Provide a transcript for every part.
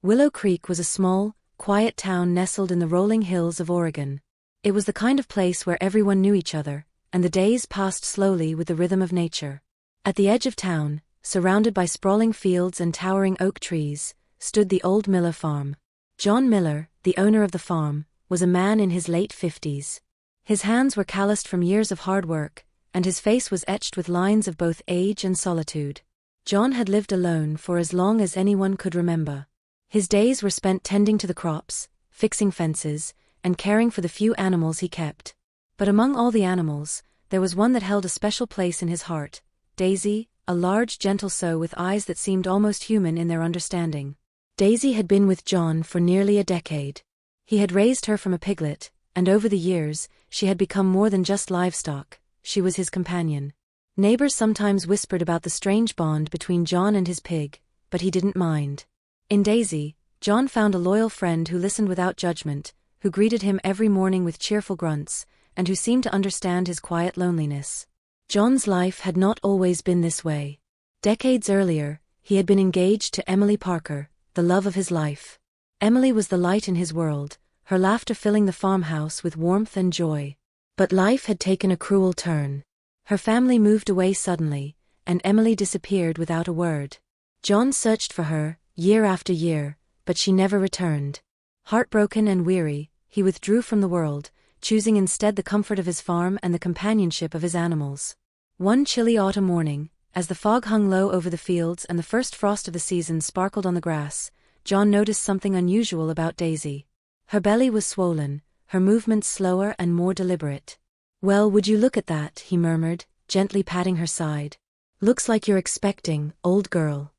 Willow Creek was a small, quiet town nestled in the rolling hills of Oregon. It was the kind of place where everyone knew each other, and the days passed slowly with the rhythm of nature. At the edge of town, surrounded by sprawling fields and towering oak trees, stood the old Miller farm. John Miller, the owner of the farm, was a man in his late 50s. His hands were calloused from years of hard work, and his face was etched with lines of both age and solitude. John had lived alone for as long as anyone could remember. His days were spent tending to the crops, fixing fences, and caring for the few animals he kept. But among all the animals, there was one that held a special place in his heart: Daisy, a large gentle sow with eyes that seemed almost human in their understanding. Daisy had been with John for nearly a decade. He had raised her from a piglet, and over the years, she had become more than just livestock. She was his companion. Neighbors sometimes whispered about the strange bond between John and his pig, but he didn't mind. In Daisy, John found a loyal friend who listened without judgment, who greeted him every morning with cheerful grunts, and who seemed to understand his quiet loneliness. John's life had not always been this way. Decades earlier, he had been engaged to Emily Parker, the love of his life. Emily was the light in his world, her laughter filling the farmhouse with warmth and joy. But life had taken a cruel turn. Her family moved away suddenly, and Emily disappeared without a word. John searched for her, year after year, but she never returned. Heartbroken and weary, he withdrew from the world, choosing instead the comfort of his farm and the companionship of his animals. One chilly autumn morning, as the fog hung low over the fields and the first frost of the season sparkled on the grass, John noticed something unusual about Daisy. Her belly was swollen, her movements slower and more deliberate. "Well, would you look at that?" he murmured, gently patting her side. "Looks like you're expecting, old girl."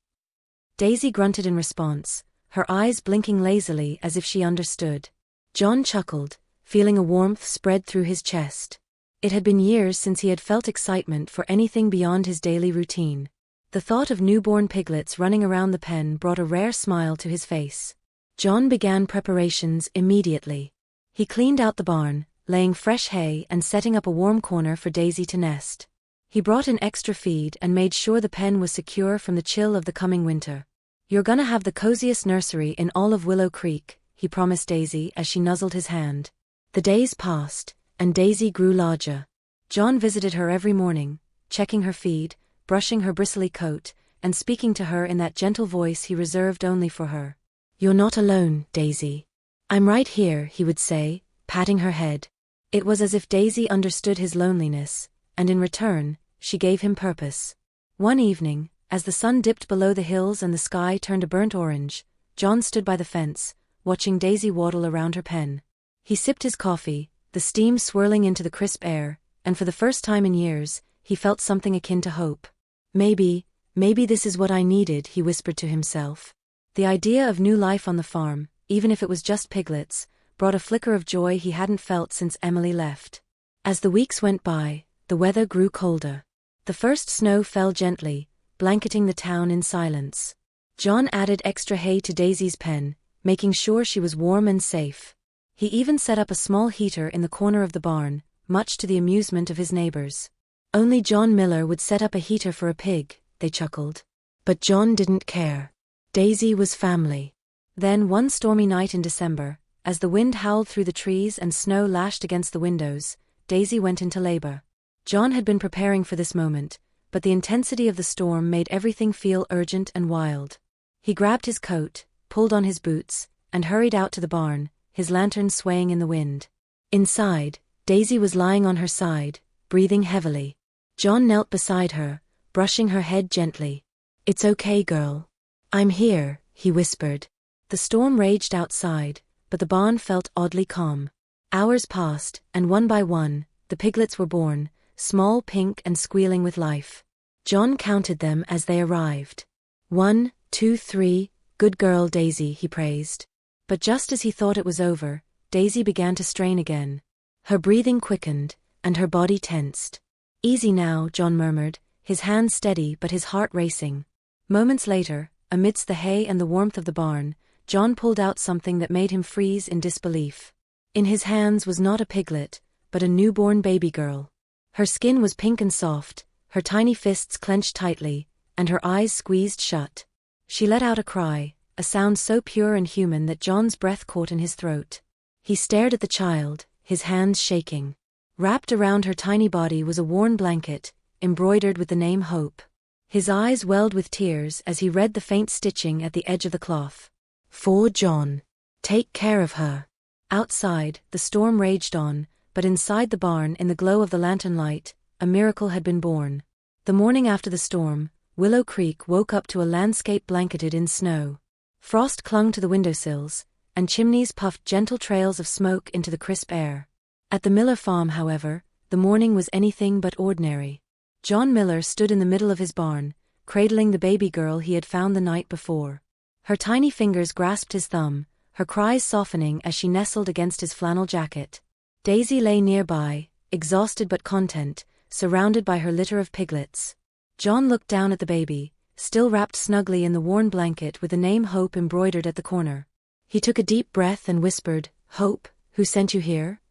Daisy grunted in response, her eyes blinking lazily as if she understood. John chuckled, feeling a warmth spread through his chest. It had been years since he had felt excitement for anything beyond his daily routine. The thought of newborn piglets running around the pen brought a rare smile to his face. John began preparations immediately. He cleaned out the barn, laying fresh hay and setting up a warm corner for Daisy to nest. He brought in extra feed and made sure the pen was secure from the chill of the coming winter. "You're gonna have the coziest nursery in all of Willow Creek," he promised Daisy as she nuzzled his hand. The days passed, and Daisy grew larger. John visited her every morning, checking her feed, brushing her bristly coat, and speaking to her in that gentle voice he reserved only for her. "You're not alone, Daisy. I'm right here," he would say, patting her head. It was as if Daisy understood his loneliness, and in return, she gave him purpose. One evening, as the sun dipped below the hills and the sky turned a burnt orange, John stood by the fence, watching Daisy waddle around her pen. He sipped his coffee, the steam swirling into the crisp air, and for the first time in years, he felt something akin to hope. Maybe this is what I needed," he whispered to himself. The idea of new life on the farm, even if it was just piglets, brought a flicker of joy he hadn't felt since Emily left. As the weeks went by, the weather grew colder. The first snow fell gently, blanketing the town in silence. John added extra hay to Daisy's pen, making sure she was warm and safe. He even set up a small heater in the corner of the barn, much to the amusement of his neighbors. Only John Miller would set up a heater for a pig, they chuckled. But John didn't care. Daisy was family. Then one stormy night in December, as the wind howled through the trees and snow lashed against the windows, Daisy went into labor. John had been preparing for this moment, but the intensity of the storm made everything feel urgent and wild. He grabbed his coat, pulled on his boots, and hurried out to the barn, his lantern swaying in the wind. Inside, Daisy was lying on her side, breathing heavily. John knelt beside her, brushing her head gently. "It's okay, girl. I'm here," he whispered. The storm raged outside, but the barn felt oddly calm. Hours passed, and one by one, the piglets were born, small, pink, and squealing with life. John counted them as they arrived. 1, 2, 3, good girl Daisy, he praised. But just as he thought it was over, Daisy began to strain again. Her breathing quickened, and her body tensed. "Easy now," John murmured, his hands steady but his heart racing. Moments later, amidst the hay and the warmth of the barn, John pulled out something that made him freeze in disbelief. In his hands was not a piglet, but a newborn baby girl. Her skin was pink and soft, her tiny fists clenched tightly, and her eyes squeezed shut. She let out a cry, a sound so pure and human that John's breath caught in his throat. He stared at the child, his hands shaking. Wrapped around her tiny body was a worn blanket, embroidered with the name Hope. His eyes welled with tears as he read the faint stitching at the edge of the cloth. "For John. Take care of her." Outside, the storm raged on, but inside the barn, in the glow of the lantern light, a miracle had been born. The morning after the storm, Willow Creek woke up to a landscape blanketed in snow. Frost clung to the windowsills, and chimneys puffed gentle trails of smoke into the crisp air. At the Miller farm, however, the morning was anything but ordinary. John Miller stood in the middle of his barn, cradling the baby girl he had found the night before. Her tiny fingers grasped his thumb, her cries softening as she nestled against his flannel jacket. Daisy lay nearby, exhausted but content, surrounded by her litter of piglets. John looked down at the baby, still wrapped snugly in the worn blanket with the name Hope embroidered at the corner. He took a deep breath and whispered, "Hope, who sent you here?"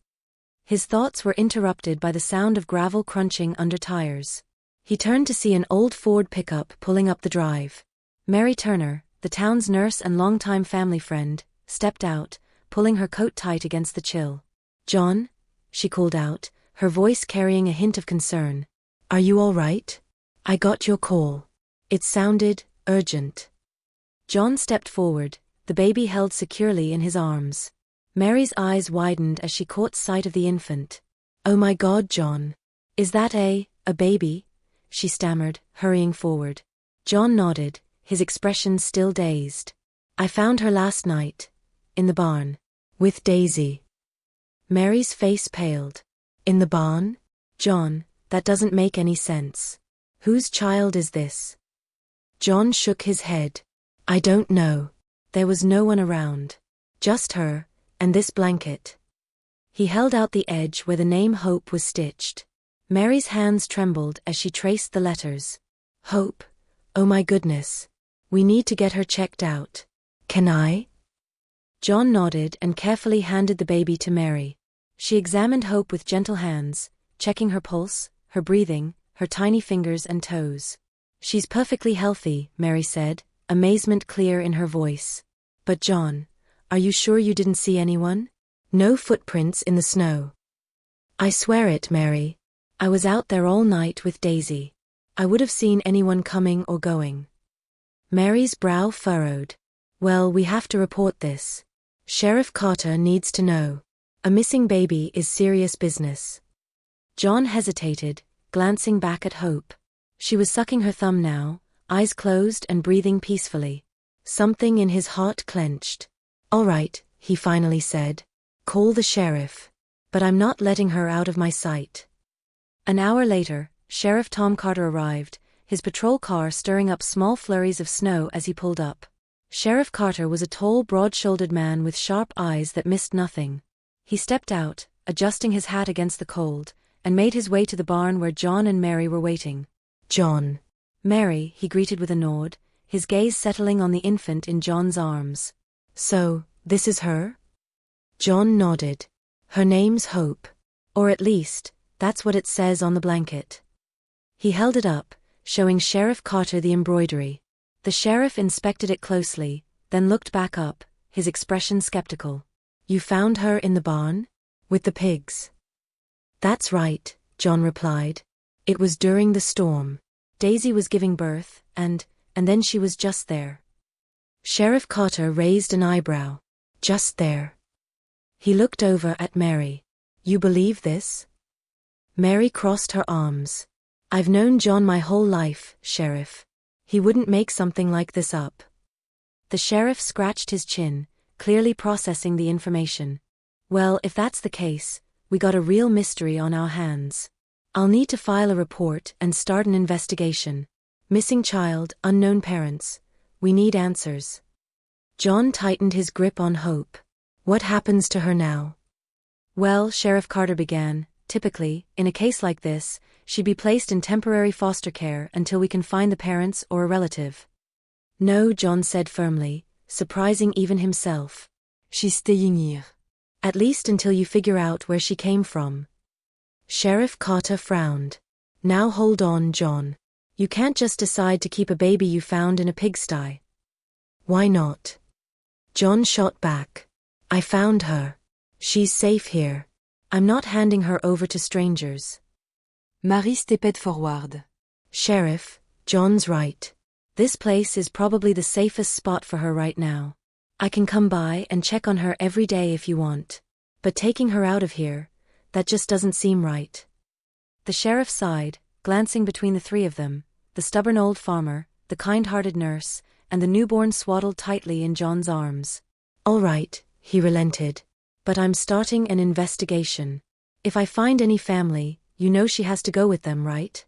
His thoughts were interrupted by the sound of gravel crunching under tires. He turned to see an old Ford pickup pulling up the drive. Mary Turner, the town's nurse and longtime family friend, stepped out, pulling her coat tight against the chill. "John?" she called out, her voice carrying a hint of concern. "Are you all right? I got your call." It sounded urgent. John stepped forward, the baby held securely in his arms. Mary's eyes widened as she caught sight of the infant. "Oh my God, John. Is that a baby?" she stammered, hurrying forward. John nodded, his expression still dazed. "I found her last night. In the barn. With Daisy." Mary's face paled. "In the barn? John, that doesn't make any sense. Whose child is this?" John shook his head. "I don't know. There was no one around. Just her, and this blanket." He held out the edge where the name Hope was stitched. Mary's hands trembled as she traced the letters. "Hope? Oh my goodness. We need to get her checked out. Can I?" John nodded and carefully handed the baby to Mary. She examined Hope with gentle hands, checking her pulse, her breathing, her tiny fingers and toes. "She's perfectly healthy," Mary said, amazement clear in her voice. "But John, are you sure you didn't see anyone? No footprints in the snow?" "I swear it, Mary. I was out there all night with Daisy. I would have seen anyone coming or going." Mary's brow furrowed. "Well, we have to report this. Sheriff Carter needs to know. A missing baby is serious business." John hesitated, glancing back at Hope. She was sucking her thumb now, eyes closed and breathing peacefully. Something in his heart clenched. "All right," he finally said. "Call the sheriff. But I'm not letting her out of my sight." An hour later, Sheriff Tom Carter arrived, his patrol car stirring up small flurries of snow as he pulled up. Sheriff Carter was a tall, broad-shouldered man with sharp eyes that missed nothing. He stepped out, adjusting his hat against the cold, and made his way to the barn where John and Mary were waiting. "John." "Mary," he greeted with a nod, his gaze settling on the infant in John's arms. "So, this is her?" John nodded. "Her name's Hope. Or at least, that's what it says on the blanket." He held it up, showing Sheriff Carter the embroidery. The sheriff inspected it closely, then looked back up, his expression skeptical. "You found her in the barn? With the pigs?" "That's right," John replied. "It was during the storm. Daisy was giving birth, and then she was just there." Sheriff Carter raised an eyebrow. "Just there?" He looked over at Mary. "You believe this?" Mary crossed her arms. "I've known John my whole life, Sheriff. He wouldn't make something like this up." The sheriff scratched his chin, clearly processing the information. "Well, if that's the case, we got a real mystery on our hands. I'll need to file a report and start an investigation. Missing child, unknown parents. We need answers." John tightened his grip on Hope. "What happens to her now?" "Well," Sheriff Carter began, "typically, in a case like this, she'd be placed in temporary foster care until we can find the parents or a relative." "No," John said firmly, surprising even himself. "She's staying here. At least until you figure out where she came from." Sheriff Carter frowned. "Now hold on, John. You can't just decide to keep a baby you found in a pigsty." Why not? John shot back. I found her. She's safe here. I'm not handing her over to strangers. Marie stepped forward. Sheriff, John's right. This place is probably the safest spot for her right now. I can come by and check on her every day if you want. But taking her out of here, that just doesn't seem right. The sheriff sighed, glancing between the three of them, the stubborn old farmer, the kind-hearted nurse, and the newborn swaddled tightly in John's arms. All right, he relented. But I'm starting an investigation. If I find any family, you know she has to go with them, right?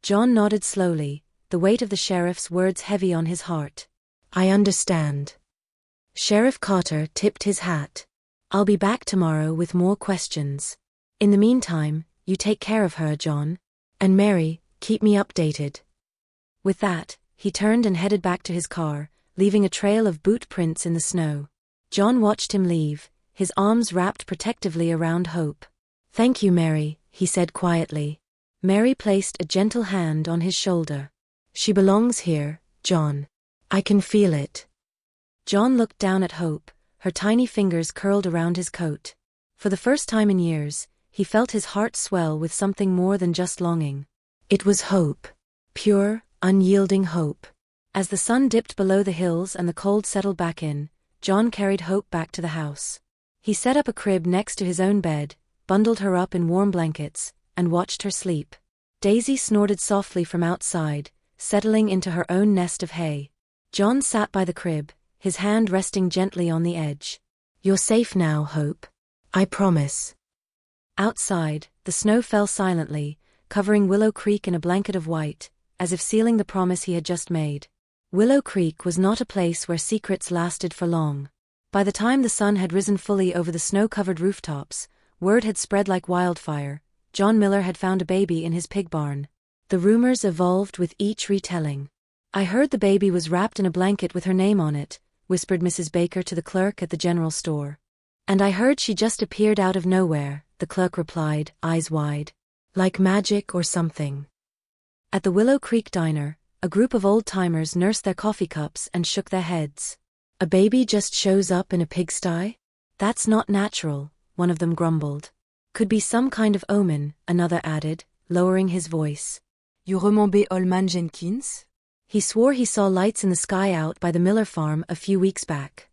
John nodded slowly, the weight of the sheriff's words heavy on his heart. I understand. Sheriff Carter tipped his hat. I'll be back tomorrow with more questions. In the meantime, you take care of her, John. And Mary, keep me updated. With that, he turned and headed back to his car, leaving a trail of boot prints in the snow. John watched him leave, his arms wrapped protectively around Hope. Thank you, Mary, he said quietly. Mary placed a gentle hand on his shoulder. She belongs here, John. I can feel it. John looked down at Hope, her tiny fingers curled around his coat. For the first time in years, he felt his heart swell with something more than just longing. It was hope. Pure, unyielding hope. As the sun dipped below the hills and the cold settled back in, John carried Hope back to the house. He set up a crib next to his own bed, bundled her up in warm blankets, and watched her sleep. Daisy snorted softly from outside, settling into her own nest of hay. John sat by the crib, his hand resting gently on the edge. You're safe now, Hope. I promise. Outside, the snow fell silently, covering Willow Creek in a blanket of white, as if sealing the promise he had just made. Willow Creek was not a place where secrets lasted for long. By the time the sun had risen fully over the snow-covered rooftops, word had spread like wildfire. John Miller had found a baby in his pig barn. The rumors evolved with each retelling. I heard the baby was wrapped in a blanket with her name on it, whispered Mrs. Baker to the clerk at the general store. And I heard she just appeared out of nowhere, the clerk replied, eyes wide. Like magic or something. At the Willow Creek diner, a group of old-timers nursed their coffee cups and shook their heads. A baby just shows up in a pigsty? That's not natural, one of them grumbled. Could be some kind of omen, another added, lowering his voice. You remember Allman Jenkins? He swore he saw lights in the sky out by the Miller farm a few weeks back.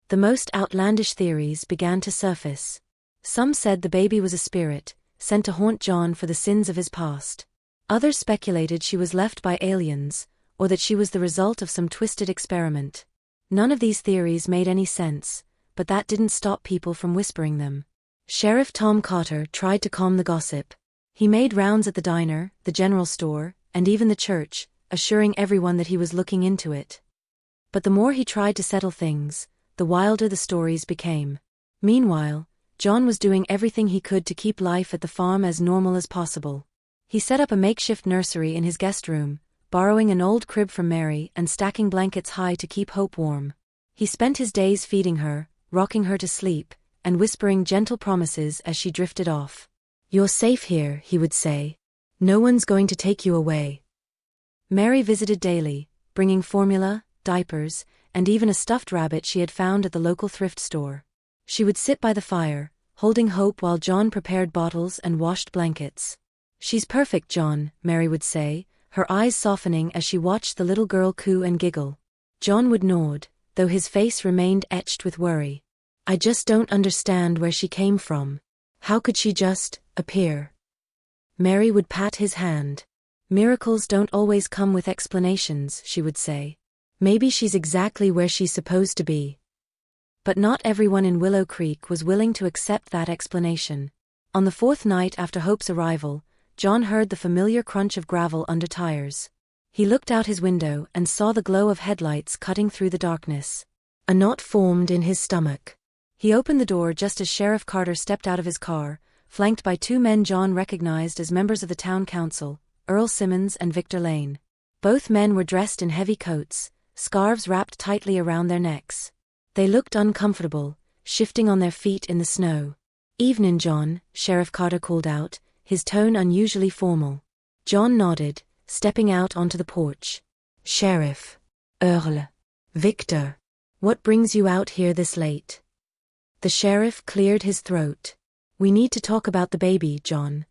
The most outlandish theories began to surface. Some said the baby was a spirit, sent to haunt John for the sins of his past. Others speculated she was left by aliens, or that she was the result of some twisted experiment. None of these theories made any sense, but that didn't stop people from whispering them. Sheriff Tom Carter tried to calm the gossip. He made rounds at the diner, the general store, and even the church, assuring everyone that he was looking into it. But the more he tried to settle things, the wilder the stories became. Meanwhile, John was doing everything he could to keep life at the farm as normal as possible. He set up a makeshift nursery in his guest room, borrowing an old crib from Mary and stacking blankets high to keep Hope warm. He spent his days feeding her, rocking her to sleep, and whispering gentle promises as she drifted off. You're safe here, he would say. No one's going to take you away. Mary visited daily, bringing formula, diapers, and even a stuffed rabbit she had found at the local thrift store. She would sit by the fire, holding Hope while John prepared bottles and washed blankets. She's perfect, John, Mary would say, her eyes softening as she watched the little girl coo and giggle. John would nod, though his face remained etched with worry. I just don't understand where she came from. How could she just appear? Mary would pat his hand. Miracles don't always come with explanations, she would say. Maybe she's exactly where she's supposed to be. But not everyone in Willow Creek was willing to accept that explanation. On the fourth night after Hope's arrival, John heard the familiar crunch of gravel under tires. He looked out his window and saw the glow of headlights cutting through the darkness. A knot formed in his stomach. He opened the door just as Sheriff Carter stepped out of his car, flanked by two men John recognized as members of the town council, Earl Simmons and Victor Lane. Both men were dressed in heavy coats, scarves wrapped tightly around their necks. They looked uncomfortable, shifting on their feet in the snow. Evening, John, Sheriff Carter called out, his tone unusually formal. John nodded, stepping out onto the porch. Sheriff. Earl. Victor. What brings you out here this late? The sheriff cleared his throat. We need to talk about the baby, John.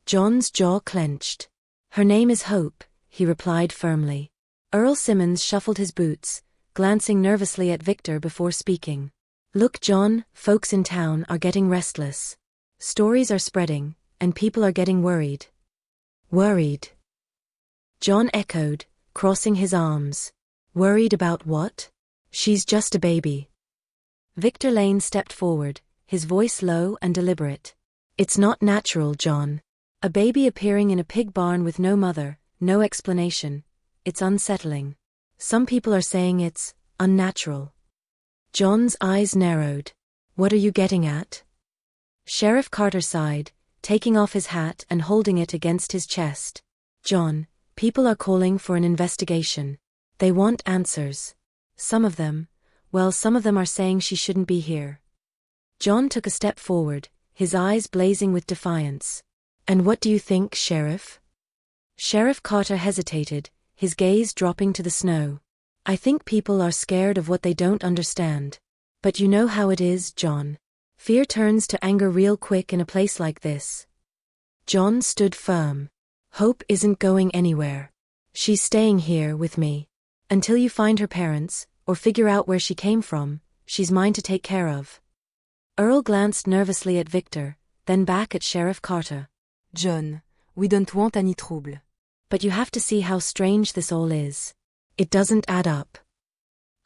John's jaw clenched. Her name is Hope, he replied firmly. Earl Simmons shuffled his boots, glancing nervously at Victor before speaking. Look, John, folks in town are getting restless. Stories are spreading, and people are getting worried. Worried? John echoed, crossing his arms. Worried about what? She's just a baby. Victor Lane stepped forward, his voice low and deliberate. It's not natural, John. A baby appearing in a pig barn with no mother, no explanation. It's unsettling. Some people are saying it's unnatural. John's eyes narrowed. What are you getting at? Sheriff Carter sighed, taking off his hat and holding it against his chest. John, people are calling for an investigation. They want answers. Some of them are saying she shouldn't be here. John took a step forward, his eyes blazing with defiance. And what do you think, Sheriff? Sheriff Carter hesitated, his gaze dropping to the snow. I think people are scared of what they don't understand. But you know how it is, John. Fear turns to anger real quick in a place like this. John stood firm. Hope isn't going anywhere. She's staying here with me. Until you find her parents, or figure out where she came from, she's mine to take care of. Earl glanced nervously at Victor, then back at Sheriff Carter. John, we don't want any trouble. But you have to see how strange this all is. It doesn't add up.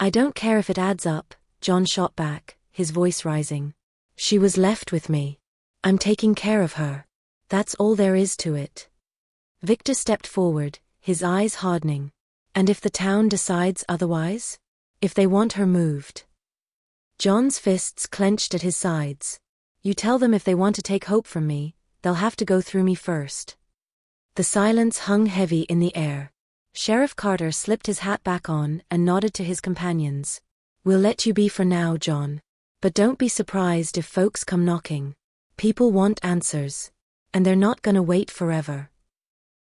I don't care if it adds up, John shot back, his voice rising. She was left with me. I'm taking care of her. That's all there is to it. Victor stepped forward, his eyes hardening. And if the town decides otherwise? If they want her moved? John's fists clenched at his sides. You tell them if they want to take Hope from me, they'll have to go through me first. The silence hung heavy in the air. Sheriff Carter slipped his hat back on and nodded to his companions. We'll let you be for now, John. But don't be surprised if folks come knocking. People want answers. And they're not gonna wait forever.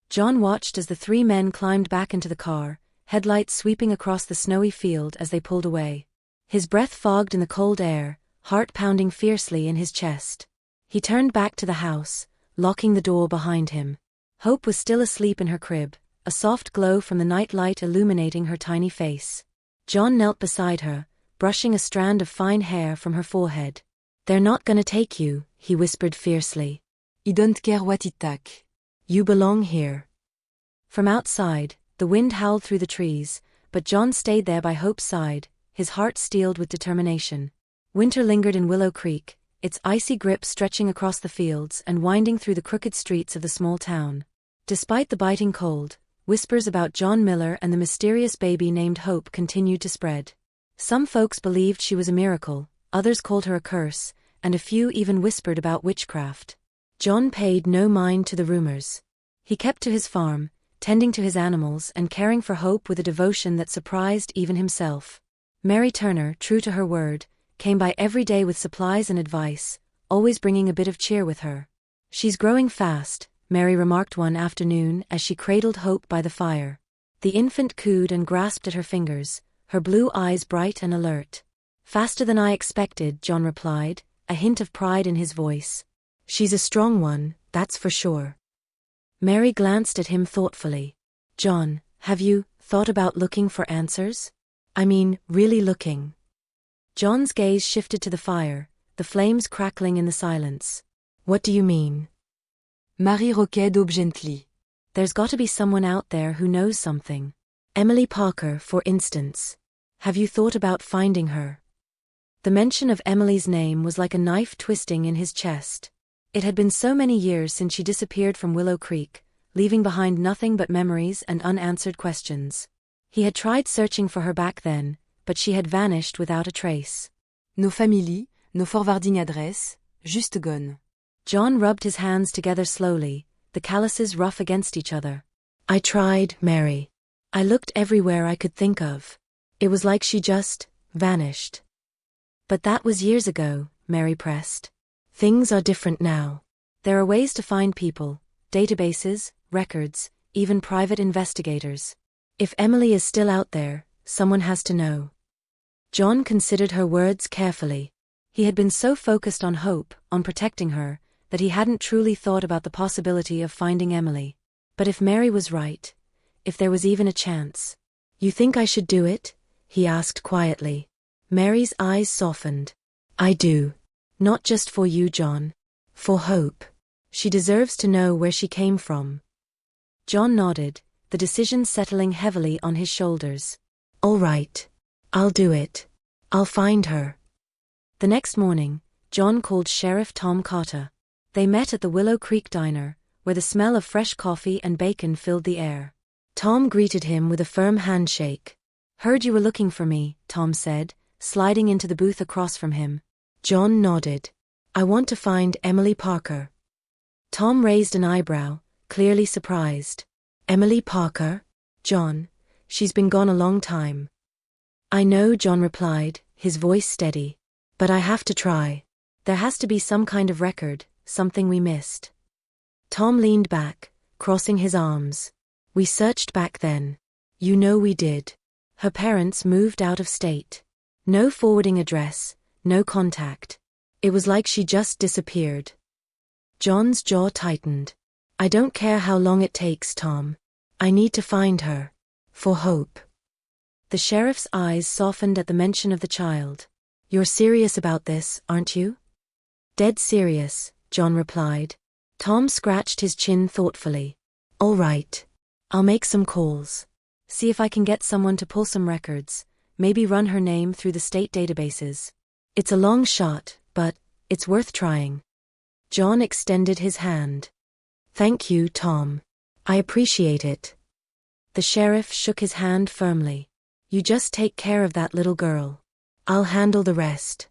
John watched as the three men climbed back into the car, headlights sweeping across the snowy field as they pulled away. His breath fogged in the cold air, heart pounding fiercely in his chest. He turned back to the house, locking the door behind him. Hope was still asleep in her crib, a soft glow from the night light illuminating her tiny face. John knelt beside her, brushing a strand of fine hair from her forehead. They're not gonna take you, he whispered fiercely. I don't care what it take. You belong here. From outside, the wind howled through the trees, but John stayed there by Hope's side, his heart steeled with determination. Winter lingered in Willow Creek, its icy grip stretching across the fields and winding through the crooked streets of the small town. Despite the biting cold, whispers about John Miller and the mysterious baby named Hope continued to spread. Some folks believed she was a miracle, others called her a curse, and a few even whispered about witchcraft. John paid no mind to the rumors. He kept to his farm, tending to his animals and caring for Hope with a devotion that surprised even himself. Mary Turner, true to her word, came by every day with supplies and advice, always bringing a bit of cheer with her. She's growing fast, Mary remarked one afternoon as she cradled Hope by the fire. The infant cooed and grasped at her fingers, her blue eyes bright and alert. Faster than I expected, John replied, a hint of pride in his voice. She's a strong one, that's for sure. Mary glanced at him thoughtfully. John, have you thought about looking for answers? I mean, really looking. John's gaze shifted to the fire, the flames crackling in the silence. What do you mean? Marie Roquet daube gently. There's got to be someone out there who knows something. Emily Parker, for instance. Have you thought about finding her? The mention of Emily's name was like a knife twisting in his chest. It had been so many years since she disappeared from Willow Creek, leaving behind nothing but memories and unanswered questions. He had tried searching for her back then, but she had vanished without a trace. Nos familles, nos forwarding adresse, juste gone. John rubbed his hands together slowly, the calluses rough against each other. I tried, Mary. I looked everywhere I could think of. It was like she just vanished. But that was years ago, Mary pressed. Things are different now. There are ways to find people, databases, records, even private investigators. If Emily is still out there, Someone has to know. John considered her words carefully. He had been so focused on hope, on protecting her, that he hadn't truly thought about the possibility of finding Emily. But if Mary was right, if there was even a chance. "You think I should do it?" he asked quietly. Mary's eyes softened. "I do. Not just for you, John. For Hope. She deserves to know where she came from." John nodded, the decision settling heavily on his shoulders. "All right. I'll do it. I'll find her." The next morning, John called Sheriff Tom Cotter. They met at the Willow Creek Diner, where the smell of fresh coffee and bacon filled the air. Tom greeted him with a firm handshake. "Heard you were looking for me," Tom said, sliding into the booth across from him. John nodded. "I want to find Emily Parker." Tom raised an eyebrow, clearly surprised. "Emily Parker? John, she's been gone a long time." "I know," John replied, his voice steady. "But I have to try. There has to be some kind of record, something we missed." Tom leaned back, crossing his arms. "We searched back then. You know we did. Her parents moved out of state. No forwarding address, no contact. It was like she just disappeared." John's jaw tightened. "I don't care how long it takes, Tom. I need to find her. For Hope." The sheriff's eyes softened at the mention of the child. "You're serious about this, aren't you?" "Dead serious," John replied. Tom scratched his chin thoughtfully. "All right. I'll make some calls. See if I can get someone to pull some records, maybe run her name through the state databases. It's a long shot, but it's worth trying." John extended his hand. "Thank you, Tom. I appreciate it." The sheriff shook his hand firmly. "You just take care of that little girl. I'll handle the rest."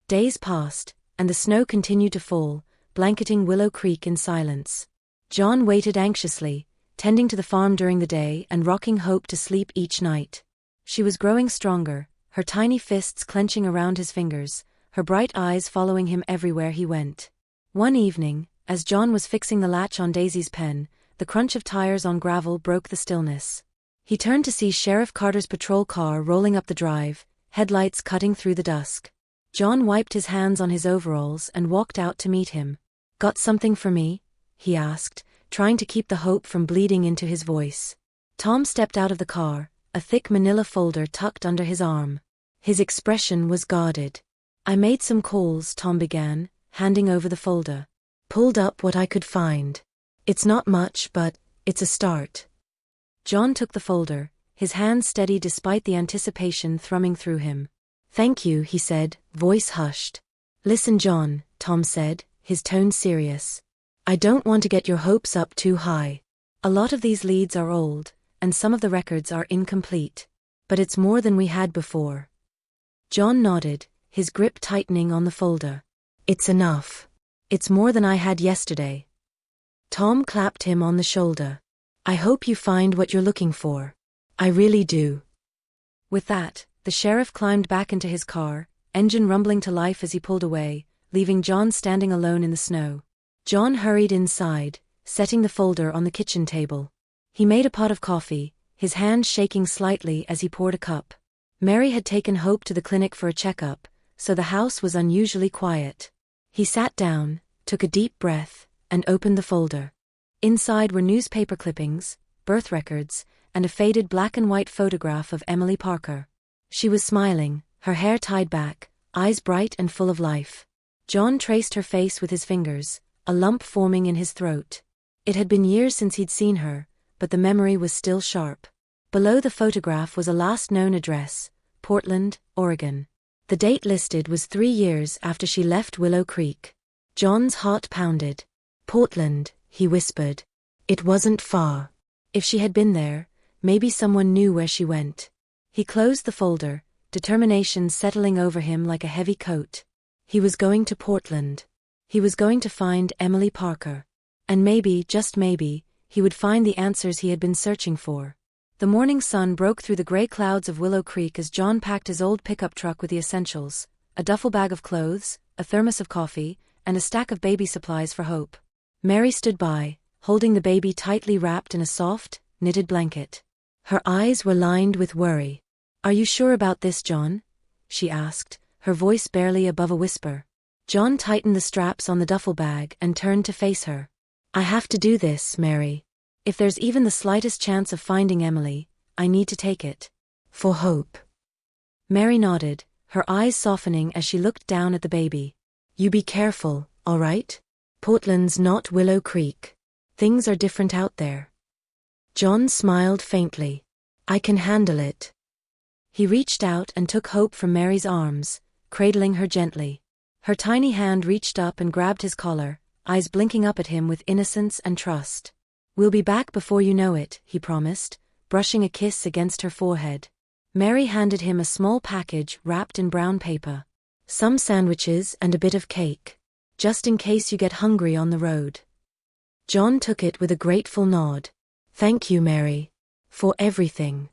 Days passed, and the snow continued to fall, blanketing Willow Creek in silence. John waited anxiously, tending to the farm during the day and rocking Hope to sleep each night. She was growing stronger, her tiny fists clenching around his fingers, her bright eyes following him everywhere he went. One evening, as John was fixing the latch on Daisy's pen, the crunch of tires on gravel broke the stillness. He turned to see Sheriff Carter's patrol car rolling up the drive, headlights cutting through the dusk. John wiped his hands on his overalls and walked out to meet him. "Got something for me?" he asked, trying to keep the hope from bleeding into his voice. Tom stepped out of the car, a thick manila folder tucked under his arm. His expression was guarded. "I made some calls," Tom began, handing over the folder. "Pulled up what I could find. It's not much, but it's a start." John took the folder, his hand steady despite the anticipation thrumming through him. "Thank you," he said, voice hushed. "Listen, John," Tom said, his tone serious. "I don't want to get your hopes up too high. A lot of these leads are old, and some of the records are incomplete. But it's more than we had before." John nodded, his grip tightening on the folder. "It's enough. It's more than I had yesterday." Tom clapped him on the shoulder. "I hope you find what you're looking for. I really do." With that, the sheriff climbed back into his car, engine rumbling to life as he pulled away, leaving John standing alone in the snow. John hurried inside, setting the folder on the kitchen table. He made a pot of coffee, his hand shaking slightly as he poured a cup. Mary had taken Hope to the clinic for a checkup, so the house was unusually quiet. He sat down, took a deep breath, and opened the folder. Inside were newspaper clippings, birth records, and a faded black and white photograph of Emily Parker. She was smiling, her hair tied back, eyes bright and full of life. John traced her face with his fingers, a lump forming in his throat. It had been years since he'd seen her, but the memory was still sharp. Below the photograph was a last known address, Portland, Oregon. The date listed was 3 years after she left Willow Creek. John's heart pounded. "Portland," he whispered. "It wasn't far. If she had been there, maybe someone knew where she went." He closed the folder, determination settling over him like a heavy coat. He was going to Portland. He was going to find Emily Parker. And maybe, just maybe, he would find the answers he had been searching for. The morning sun broke through the gray clouds of Willow Creek as John packed his old pickup truck with the essentials, a duffel bag of clothes, a thermos of coffee, and a stack of baby supplies for Hope. Mary stood by, holding the baby tightly wrapped in a soft, knitted blanket. Her eyes were lined with worry. Are you sure about this, John? She asked, her voice barely above a whisper. John tightened the straps on the duffel bag and turned to face her. I have to do this, Mary. If there's even the slightest chance of finding Emily, I need to take it. For Hope. Mary nodded, her eyes softening as she looked down at the baby. You be careful, all right? Portland's not Willow Creek. Things are different out there. John smiled faintly. I can handle it. He reached out and took Hope from Mary's arms, cradling her gently. Her tiny hand reached up and grabbed his collar, eyes blinking up at him with innocence and trust. We'll be back before you know it, he promised, brushing a kiss against her forehead. Mary handed him a small package wrapped in brown paper. Some sandwiches and a bit of cake. Just in case you get hungry on the road. John took it with a grateful nod. Thank you, Mary. For everything.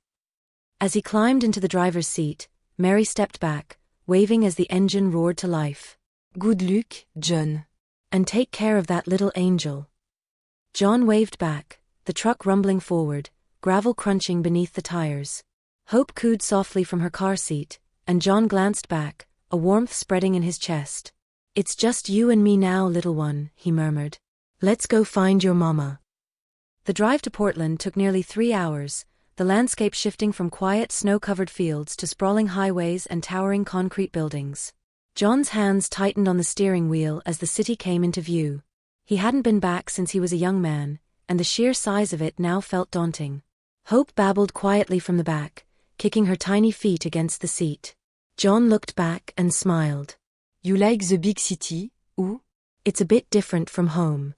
As he climbed into the driver's seat, Mary stepped back, waving as the engine roared to life. Good luck, John. And take care of that little angel. John waved back, the truck rumbling forward, gravel crunching beneath the tires. Hope cooed softly from her car seat, and John glanced back, a warmth spreading in his chest. It's just you and me now, little one, he murmured. Let's go find your mama. The drive to Portland took nearly 3 hours, the landscape shifting from quiet snow-covered fields to sprawling highways and towering concrete buildings. John's hands tightened on the steering wheel as the city came into view. He hadn't been back since he was a young man, and the sheer size of it now felt daunting. Hope babbled quietly from the back, kicking her tiny feet against the seat. John looked back and smiled. You like the big city, ou? It's a bit different from home.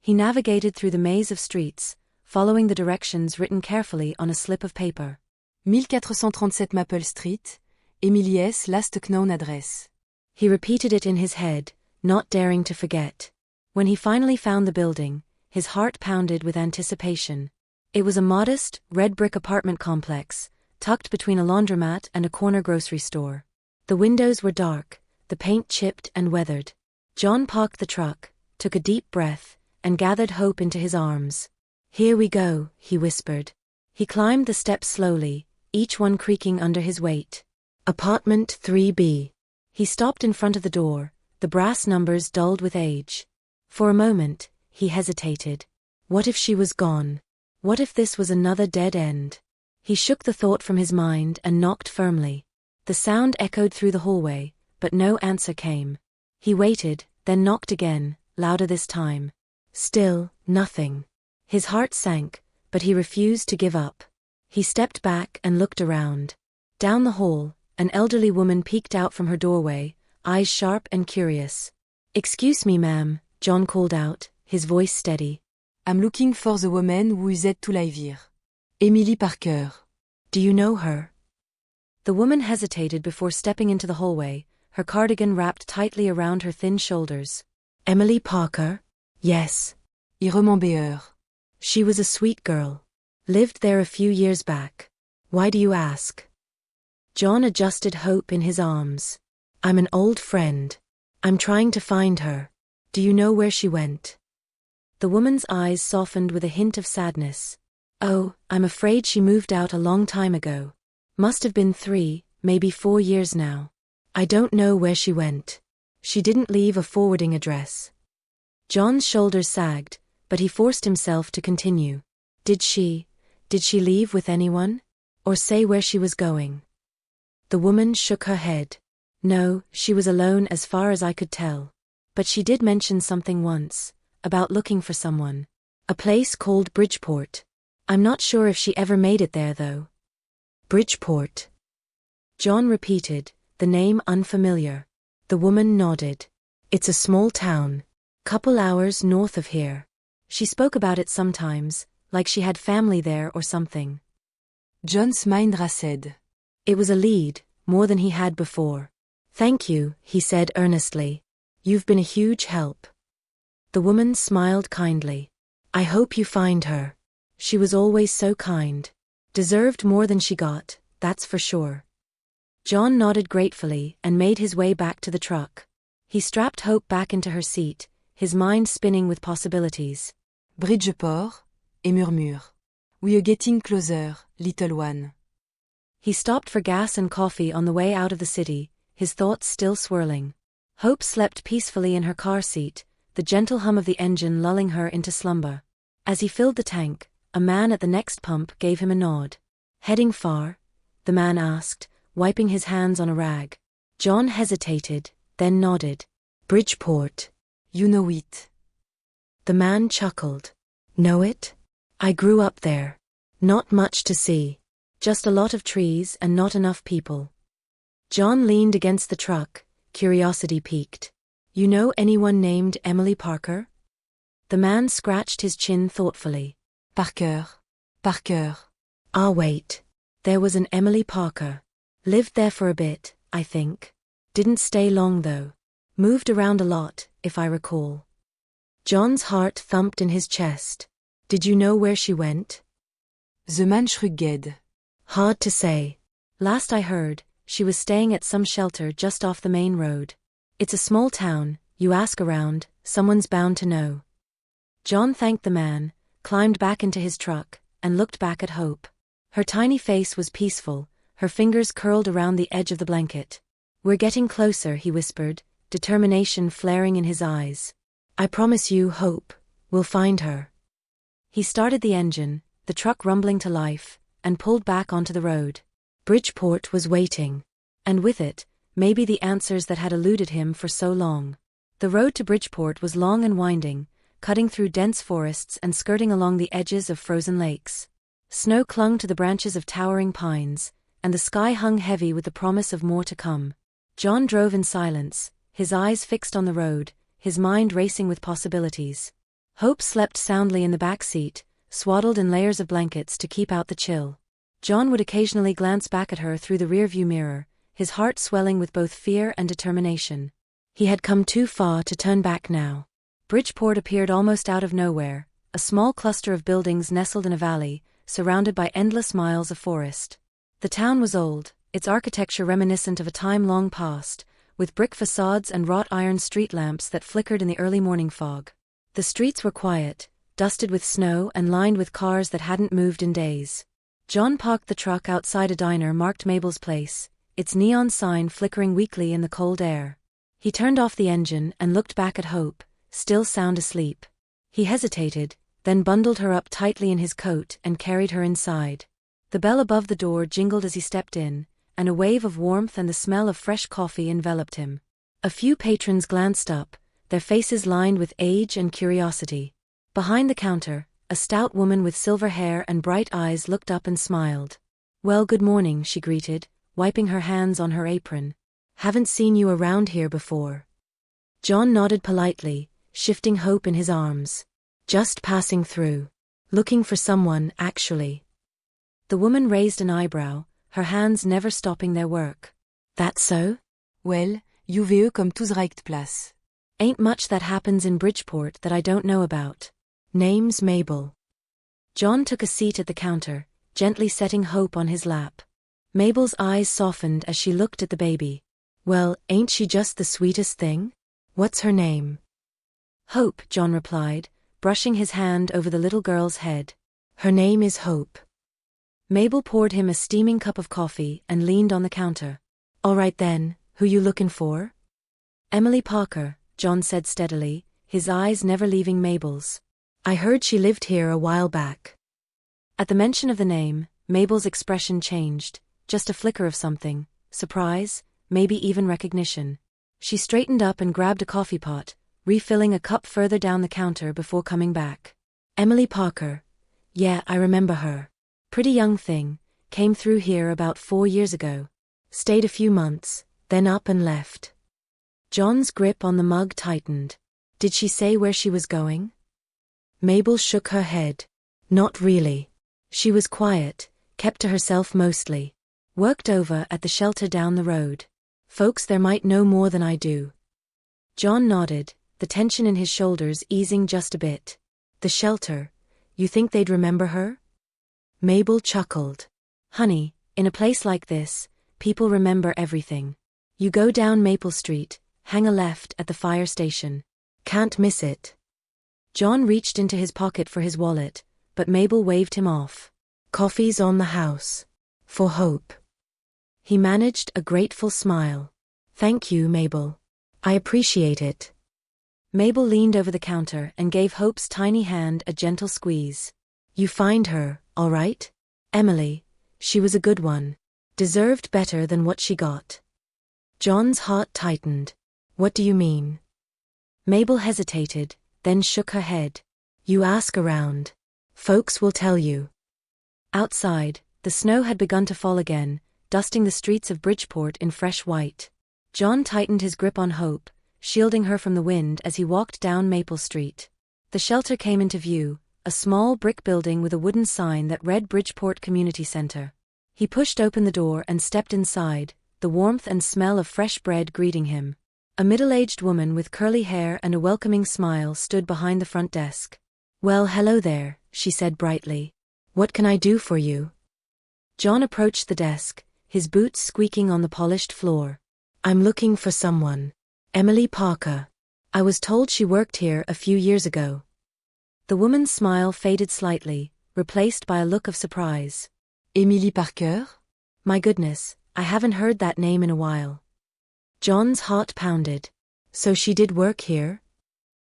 He navigated through the maze of streets, following the directions written carefully on a slip of paper. 1437 Maple Street, Emily S. Last known address. He repeated it in his head, not daring to forget. When he finally found the building, his heart pounded with anticipation. It was a modest, red-brick apartment complex, tucked between a laundromat and a corner grocery store. The windows were dark, the paint chipped and weathered. John parked the truck, took a deep breath, and gathered Hope into his arms. Here we go, he whispered. He climbed the steps slowly, each one creaking under his weight. Apartment 3B. He stopped in front of the door, the brass numbers dulled with age. For a moment, he hesitated. What if she was gone? What if this was another dead end? He shook the thought from his mind and knocked firmly. The sound echoed through the hallway, but no answer came. He waited, then knocked again, louder this time. Still, nothing. His heart sank, but he refused to give up. He stepped back and looked around. Down the hall, an elderly woman peeked out from her doorway, eyes sharp and curious. Excuse me, ma'am, John called out, his voice steady. I'm looking for the woman who is at to live here. Emily Parker. Do you know her? The woman hesitated before stepping into the hallway, her cardigan wrapped tightly around her thin shoulders. Emily Parker? Yes. I remember. She was a sweet girl. Lived there a few years back. Why do you ask? John adjusted Hope in his arms. I'm an old friend. I'm trying to find her. Do you know where she went? The woman's eyes softened with a hint of sadness. Oh, I'm afraid she moved out a long time ago. Must have been 3, maybe 4 years now. I don't know where she went. She didn't leave a forwarding address. John's shoulders sagged, but he forced himself to continue. Did she leave with anyone? Or say where she was going? The woman shook her head. No, she was alone as far as I could tell. But she did mention something once, about looking for someone. A place called Bridgeport. I'm not sure if she ever made it there though. Bridgeport. John repeated, the name unfamiliar. The woman nodded. It's a small town. Couple hours north of here. She spoke about it sometimes, like she had family there or something. John's mind raced. It was a lead, more than he had before. Thank you, he said earnestly. You've been a huge help. The woman smiled kindly. I hope you find her. She was always so kind. Deserved more than she got, that's for sure. John nodded gratefully and made his way back to the truck. He strapped Hope back into her seat, his mind spinning with possibilities. Bridgeport, et murmure. We are getting closer, little one. He stopped for gas and coffee on the way out of the city, his thoughts still swirling. Hope slept peacefully in her car seat, the gentle hum of the engine lulling her into slumber. As he filled the tank, a man at the next pump gave him a nod. "Heading far?" the man asked, wiping his hands on a rag. John hesitated, then nodded. "Bridgeport. You know it. The man chuckled. "Know it? I grew up there. Not much to see. Just a lot of trees and not enough people." John leaned against the truck, curiosity piqued. "You know anyone named Emily Parker?" The man scratched his chin thoughtfully. Parker. Parker. "Ah, wait. There was an Emily Parker. Lived there for a bit, I think. Didn't stay long though. Moved around a lot, if I recall." John's heart thumped in his chest. "Did you know where she went?" The man shrugged. "Hard to say. Last I heard, she was staying at some shelter just off the main road. It's a small town, you ask around, someone's bound to know." John thanked the man, climbed back into his truck, and looked back at Hope. Her tiny face was peaceful, her fingers curled around the edge of the blanket. "We're getting closer," he whispered, determination flaring in his eyes. "I promise you, Hope, we'll find her." He started the engine, the truck rumbling to life, and pulled back onto the road. Bridgeport was waiting. And with it, maybe the answers that had eluded him for so long. The road to Bridgeport was long and winding, cutting through dense forests and skirting along the edges of frozen lakes. Snow clung to the branches of towering pines, and the sky hung heavy with the promise of more to come. John drove in silence, his eyes fixed on the road, his mind racing with possibilities. Hope slept soundly in the back seat, swaddled in layers of blankets to keep out the chill. John would occasionally glance back at her through the rearview mirror, his heart swelling with both fear and determination. He had come too far to turn back now. Bridgeport appeared almost out of nowhere, a small cluster of buildings nestled in a valley, surrounded by endless miles of forest. The town was old, its architecture reminiscent of a time long past, with brick facades and wrought iron street lamps that flickered in the early morning fog. The streets were quiet, dusted with snow and lined with cars that hadn't moved in days. John parked the truck outside a diner marked Mabel's Place, its neon sign flickering weakly in the cold air. He turned off the engine and looked back at Hope, still sound asleep. He hesitated, then bundled her up tightly in his coat and carried her inside. The bell above the door jingled as he stepped in, and a wave of warmth and the smell of fresh coffee enveloped him. A few patrons glanced up, their faces lined with age and curiosity. Behind the counter, a stout woman with silver hair and bright eyes looked up and smiled. "Well, good morning," she greeted, wiping her hands on her apron. "Haven't seen you around here before." John nodded politely, shifting Hope in his arms. "Just passing through. Looking for someone, actually." The woman raised an eyebrow, her hands never stopping their work. "That so?" Well, UVE comme tous reicht place. "Ain't much that happens in Bridgeport that I don't know about. Name's Mabel." John took a seat at the counter, gently setting Hope on his lap. Mabel's eyes softened as she looked at the baby. "Well, ain't she just the sweetest thing? What's her name?" "Hope," John replied, brushing his hand over the little girl's head. "Her name is Hope." Mabel poured him a steaming cup of coffee and leaned on the counter. "All right then, who you looking for?" "Emily Parker," John said steadily, his eyes never leaving Mabel's. "I heard she lived here a while back." At the mention of the name, Mabel's expression changed, just a flicker of something, surprise, maybe even recognition. She straightened up and grabbed a coffee pot, refilling a cup further down the counter before coming back. "Emily Parker. Yeah, I remember her. Pretty young thing, came through here about 4 years ago. Stayed a few months, then up and left." John's grip on the mug tightened. "Did she say where she was going?" Mabel shook her head. "Not really. She was quiet, kept to herself mostly. Worked over at the shelter down the road. Folks there might know more than I do." John nodded, the tension in his shoulders easing just a bit. "The shelter, you think they'd remember her?" Mabel chuckled. "Honey, in a place like this, people remember everything. You go down Maple Street, hang a left at the fire station. Can't miss it." John reached into his pocket for his wallet, but Mabel waved him off. "Coffee's on the house. For Hope." He managed a grateful smile. Thank you, Mabel. I appreciate it. Mabel leaned over the counter and gave Hope's tiny hand a gentle squeeze. You find her, all right? Emily, she was a good one. Deserved better than what she got. John's heart tightened. What do you mean? Mabel hesitated, then shook her head. You ask around. Folks will tell you. Outside, the snow had begun to fall again, dusting the streets of Bridgeport in fresh white. John tightened his grip on Hope, shielding her from the wind as he walked down Maple Street. The shelter came into view, a small brick building with a wooden sign that read Bridgeport Community Center. He pushed open the door and stepped inside, the warmth and smell of fresh bread greeting him. A middle-aged woman with curly hair and a welcoming smile stood behind the front desk. Well, hello there, she said brightly. What can I do for you? John approached the desk, his boots squeaking on the polished floor. I'm looking for someone. Emily Parker. I was told she worked here a few years ago. The woman's smile faded slightly, replaced by a look of surprise. Emily Parker? My goodness, I haven't heard that name in a while. John's heart pounded. So she did work here?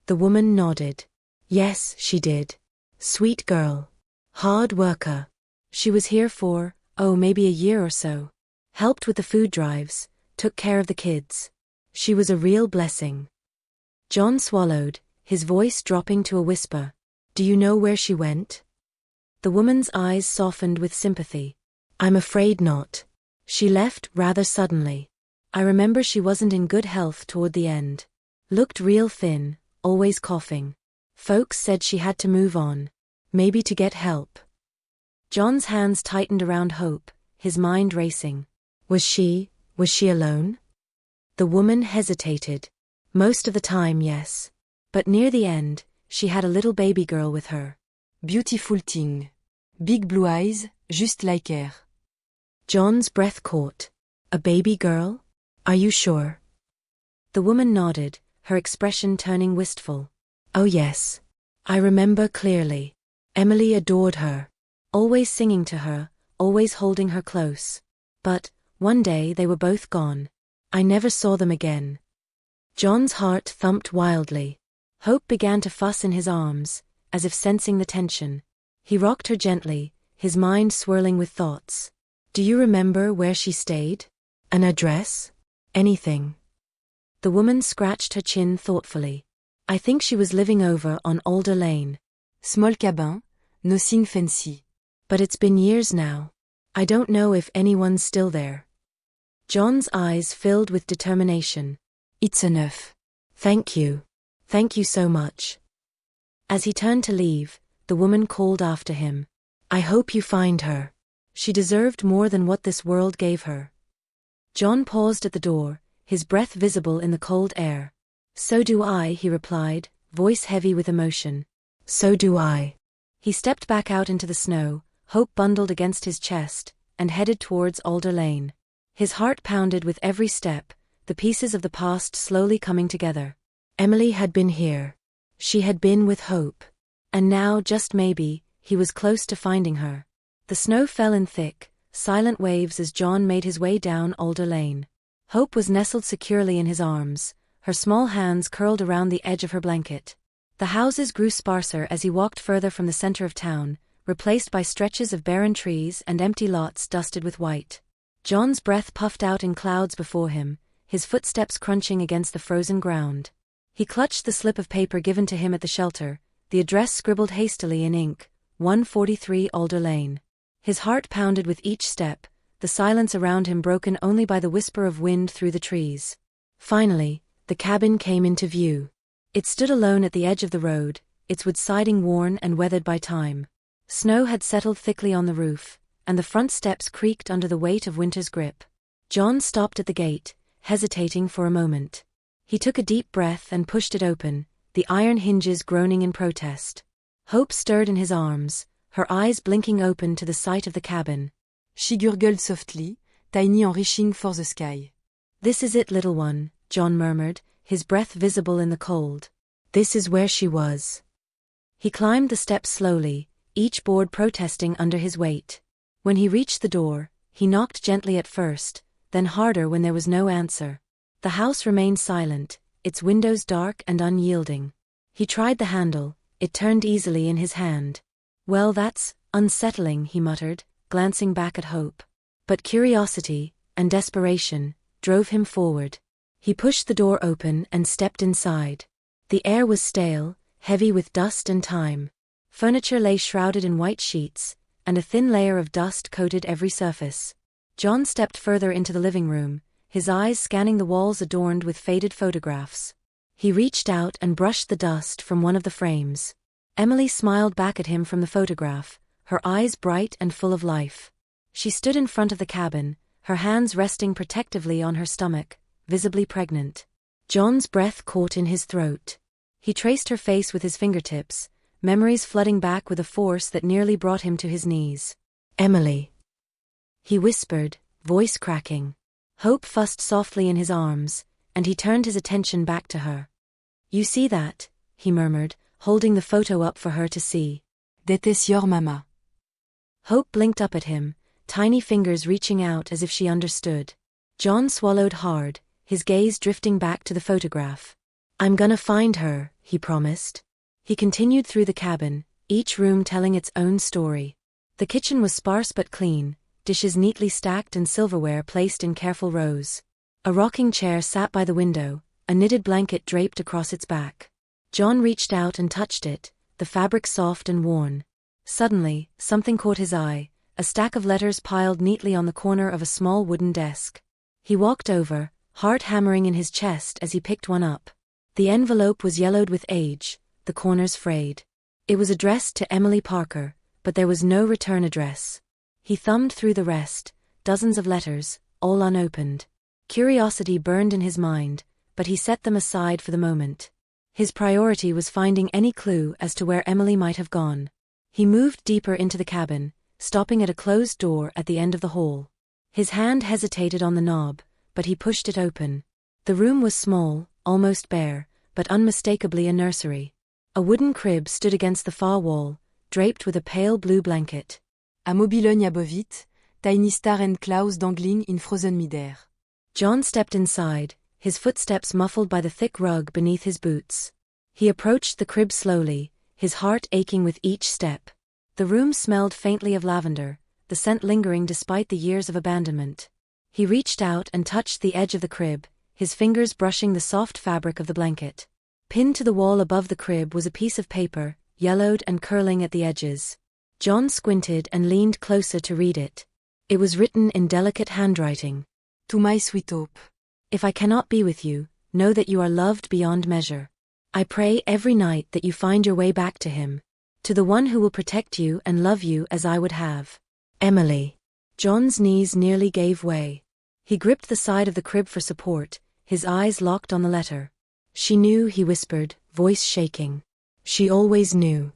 The woman nodded. Yes, she did. Sweet girl. Hard worker. She was here for, maybe a year or so. Helped with the food drives, took care of the kids. She was a real blessing. John swallowed, his voice dropping to a whisper. Do you know where she went? The woman's eyes softened with sympathy. I'm afraid not. She left rather suddenly. I remember she wasn't in good health toward the end. Looked real thin, always coughing. Folks said she had to move on. Maybe to get help. John's hands tightened around Hope, his mind racing. Was she alone? The woman hesitated. Most of the time, yes. But near the end, she had a little baby girl with her. Beautiful thing. Big blue eyes, just like her. John's breath caught. A baby girl? Are you sure? The woman nodded, her expression turning wistful. Oh yes. I remember clearly. Emily adored her. Always singing to her, always holding her close. But, one day they were both gone. I never saw them again. John's heart thumped wildly. Hope began to fuss in his arms, as if sensing the tension. He rocked her gently, his mind swirling with thoughts. Do you remember where she stayed? An address? Anything? The woman scratched her chin thoughtfully. I think she was living over on Alder Lane. Small cabin, nothing fancy. But it's been years now. I don't know if anyone's still there. John's eyes filled with determination. It's enough. Thank you. Thank you so much. As he turned to leave, the woman called after him. I hope you find her. She deserved more than what this world gave her. John paused at the door, his breath visible in the cold air. So do I, he replied, voice heavy with emotion. So do I. He stepped back out into the snow, hope bundled against his chest, and headed towards Alder Lane. His heart pounded with every step, the pieces of the past slowly coming together. Emily had been here. She had been with Hope. And now, just maybe, he was close to finding her. The snow fell in thick, silent waves as John made his way down Alder Lane. Hope was nestled securely in his arms, her small hands curled around the edge of her blanket. The houses grew sparser as he walked further from the center of town, replaced by stretches of barren trees and empty lots dusted with white. John's breath puffed out in clouds before him, his footsteps crunching against the frozen ground. He clutched the slip of paper given to him at the shelter, the address scribbled hastily in ink, 143 Alder Lane. His heart pounded with each step, the silence around him broken only by the whisper of wind through the trees. Finally, the cabin came into view. It stood alone at the edge of the road, its wood siding worn and weathered by time. Snow had settled thickly on the roof, and the front steps creaked under the weight of winter's grip. John stopped at the gate, hesitating for a moment. He took a deep breath and pushed it open, the iron hinges groaning in protest. Hope stirred in his arms, her eyes blinking open to the sight of the cabin. She gurgled softly, tiny and reaching for the sky. This is it, little one, John murmured, his breath visible in the cold. This is where she was. He climbed the steps slowly, each board protesting under his weight. When he reached the door, He knocked gently at first, then harder when there was no answer. The house remained silent, its windows dark and unyielding. He tried the handle, it turned easily in his hand. "Well, that's unsettling," he muttered, glancing back at Hope. But curiosity, and desperation, drove him forward. He pushed the door open and stepped inside. The air was stale, heavy with dust and time. Furniture lay shrouded in white sheets, and a thin layer of dust coated every surface. John stepped further into the living room, his eyes scanning the walls adorned with faded photographs. He reached out and brushed the dust from one of the frames. Emily smiled back at him from the photograph, her eyes bright and full of life. She stood in front of the cabin, her hands resting protectively on her stomach, visibly pregnant. John's breath caught in his throat. He traced her face with his fingertips, memories flooding back with a force that nearly brought him to his knees. "Emily," he whispered, voice cracking. Hope fussed softly in his arms, and he turned his attention back to her. "You see that?" he murmured, holding the photo up for her to see. That is your mama. Hope blinked up at him, tiny fingers reaching out as if she understood. John swallowed hard, his gaze drifting back to the photograph. "I'm gonna find her," he promised. He continued through the cabin, each room telling its own story. The kitchen was sparse but clean, dishes neatly stacked and silverware placed in careful rows. A rocking chair sat by the window, a knitted blanket draped across its back. John reached out and touched it, the fabric soft and worn. Suddenly, something caught his eye, a stack of letters piled neatly on the corner of a small wooden desk. He walked over, heart hammering in his chest as he picked one up. The envelope was yellowed with age, the corners frayed. It was addressed to Emily Parker, but there was no return address. He thumbed through the rest, dozens of letters, all unopened. Curiosity burned in his mind, but he set them aside for the moment. His priority was finding any clue as to where Emily might have gone. He moved deeper into the cabin, stopping at a closed door at the end of the hall. His hand hesitated on the knob, but he pushed it open. The room was small, almost bare, but unmistakably a nursery. A wooden crib stood against the far wall, draped with a pale blue blanket. À Mobilogne à Bovit, Tiny Star and Klaus dangling in frozen midair. John stepped inside, his footsteps muffled by the thick rug beneath his boots. He approached the crib slowly, his heart aching with each step. The room smelled faintly of lavender, the scent lingering despite the years of abandonment. He reached out and touched the edge of the crib, his fingers brushing the soft fabric of the blanket. Pinned to the wall above the crib was a piece of paper, yellowed and curling at the edges. John squinted and leaned closer to read it. It was written in delicate handwriting. To my sweet Hope. If I cannot be with you, know that you are loved beyond measure. I pray every night that you find your way back to him. To the one who will protect you and love you as I would have. Emily. John's knees nearly gave way. He gripped the side of the crib for support, his eyes locked on the letter. She knew, he whispered, voice shaking. She always knew.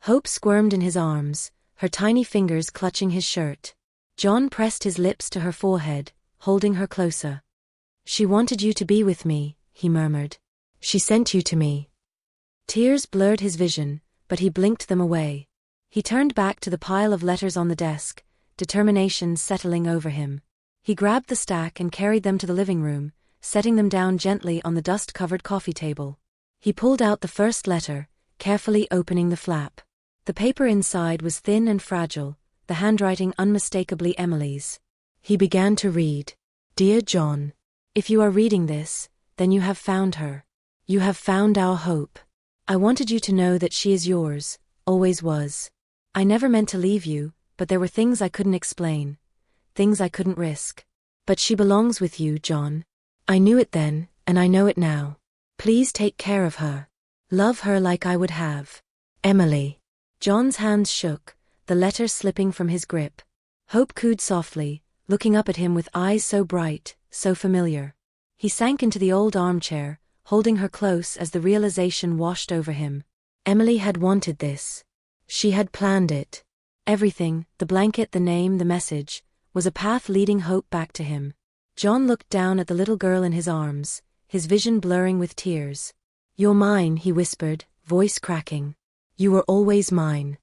Hope squirmed in his arms, her tiny fingers clutching his shirt. John pressed his lips to her forehead, holding her closer. She wanted you to be with me, he murmured. She sent you to me. Tears blurred his vision, but he blinked them away. He turned back to the pile of letters on the desk, determination settling over him. He grabbed the stack and carried them to the living room, setting them down gently on the dust-covered coffee table. He pulled out the first letter, carefully opening the flap. The paper inside was thin and fragile, the handwriting unmistakably Emily's. He began to read. Dear John, if you are reading this, then you have found her. You have found our Hope. I wanted you to know that she is yours, always was. I never meant to leave you, but there were things I couldn't explain, things I couldn't risk. But she belongs with you, John. I knew it then, and I know it now. Please take care of her. Love her like I would have. Emily. John's hands shook, the letter slipping from his grip. Hope cooed softly, looking up at him with eyes so bright, so familiar. He sank into the old armchair, holding her close as the realization washed over him. Emily had wanted this. She had planned it. Everything, the blanket, the name, the message, was a path leading Hope back to him. John looked down at the little girl in his arms, his vision blurring with tears. You're mine, he whispered, voice cracking. You were always mine.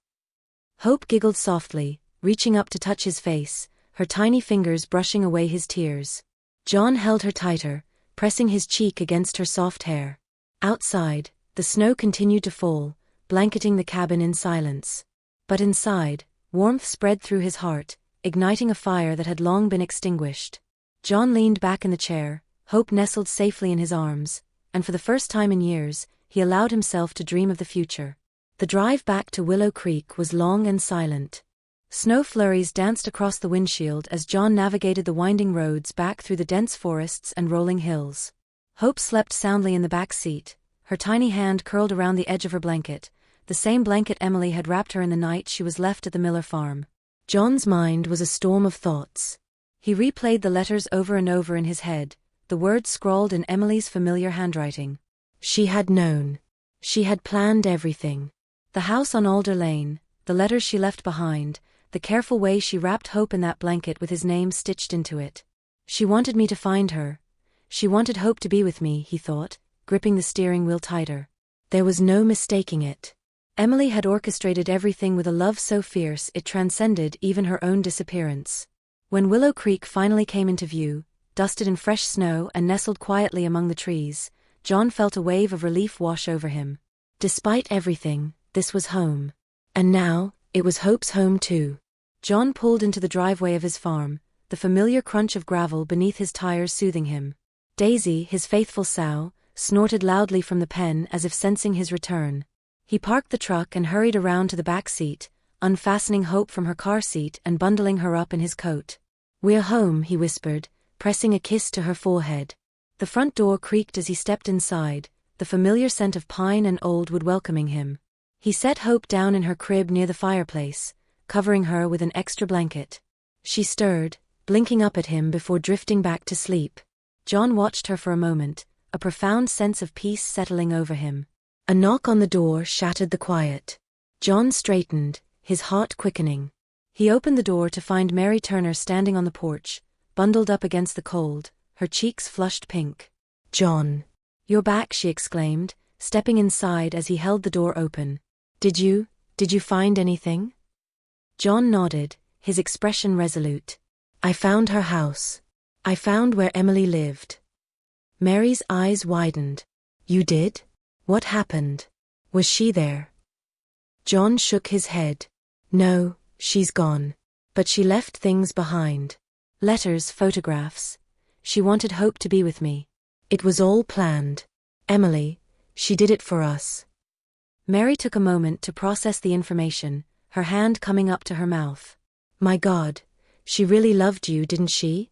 Hope giggled softly, reaching up to touch his face, her tiny fingers brushing away his tears. John held her tighter, pressing his cheek against her soft hair. Outside, the snow continued to fall, blanketing the cabin in silence. But inside, warmth spread through his heart, igniting a fire that had long been extinguished. John leaned back in the chair, hope nestled safely in his arms, and for the first time in years, he allowed himself to dream of the future. The drive back to Willow Creek was long and silent. Snow flurries danced across the windshield as John navigated the winding roads back through the dense forests and rolling hills. Hope slept soundly in the back seat, her tiny hand curled around the edge of her blanket, the same blanket Emily had wrapped her in the night she was left at the Miller farm. John's mind was a storm of thoughts. He replayed the letters over and over in his head, the words scrawled in Emily's familiar handwriting. She had known. She had planned everything. The house on Alder Lane, the letters she left behind, the careful way she wrapped Hope in that blanket with his name stitched into it. She wanted me to find her. She wanted Hope to be with me, he thought, gripping the steering wheel tighter. There was no mistaking it. Emily had orchestrated everything with a love so fierce it transcended even her own disappearance. When Willow Creek finally came into view, dusted in fresh snow and nestled quietly among the trees, John felt a wave of relief wash over him. Despite everything, this was home. And now, it was Hope's home too. John pulled into the driveway of his farm, the familiar crunch of gravel beneath his tires soothing him. Daisy, his faithful sow, snorted loudly from the pen as if sensing his return. He parked the truck and hurried around to the back seat, unfastening Hope from her car seat and bundling her up in his coat. "We're home," he whispered, pressing a kiss to her forehead. The front door creaked as he stepped inside, the familiar scent of pine and old wood welcoming him. He set Hope down in her crib near the fireplace, covering her with an extra blanket. She stirred, blinking up at him before drifting back to sleep. John watched her for a moment, a profound sense of peace settling over him. A knock on the door shattered the quiet. John straightened, his heart quickening. He opened the door to find Mary Turner standing on the porch, bundled up against the cold, her cheeks flushed pink. "John. You're back," she exclaimed, stepping inside as he held the door open. Did you find anything?" John nodded, his expression resolute. "I found her house. I found where Emily lived." Mary's eyes widened. "You did? What happened? Was she there?" John shook his head. "No, she's gone. But she left things behind. Letters, photographs. She wanted Hope to be with me. It was all planned. Emily, she did it for us." Mary took a moment to process the information, her hand coming up to her mouth. "My God, she really loved you, didn't she?"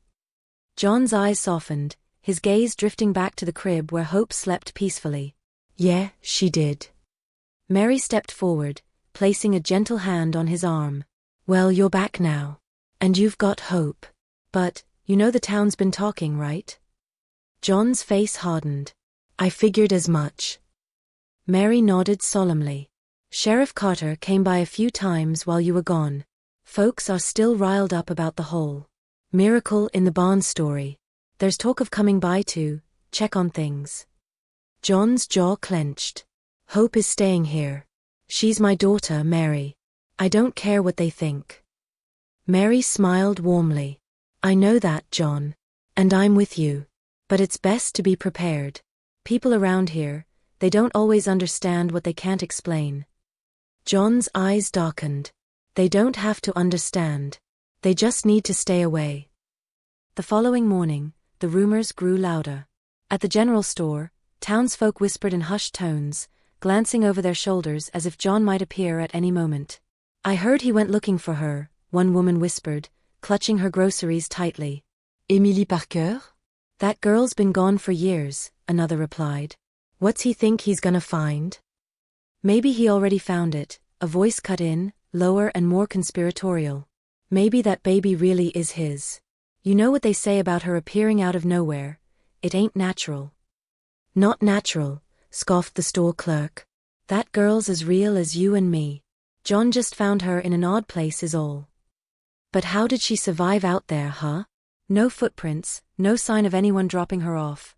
John's eyes softened, his gaze drifting back to the crib where Hope slept peacefully. "Yeah, she did." Mary stepped forward, placing a gentle hand on his arm. "Well, you're back now. And you've got Hope. But, you know the town's been talking, right?" John's face hardened. "I figured as much." Mary nodded solemnly. "Sheriff Carter came by a few times while you were gone. Folks are still riled up about the whole miracle in the barn story. There's talk of coming by to check on things." John's jaw clenched. "Hope is staying here. She's my daughter, Mary. I don't care what they think." Mary smiled warmly. "I know that, John. And I'm with you. But it's best to be prepared. People around here, they don't always understand what they can't explain." John's eyes darkened. "They don't have to understand. They just need to stay away." The following morning, the rumors grew louder. At the general store, townsfolk whispered in hushed tones, glancing over their shoulders as if John might appear at any moment. "I heard he went looking for her," one woman whispered, clutching her groceries tightly. "Emily Parker? That girl's been gone for years," another replied. "What's he think he's gonna find?" "Maybe he already found it," a voice cut in, lower and more conspiratorial. "Maybe that baby really is his. You know what they say about her appearing out of nowhere. It ain't natural." "Not natural," scoffed the store clerk. "That girl's as real as you and me. John just found her in an odd place is all." "But how did she survive out there, huh? No footprints, no sign of anyone dropping her off.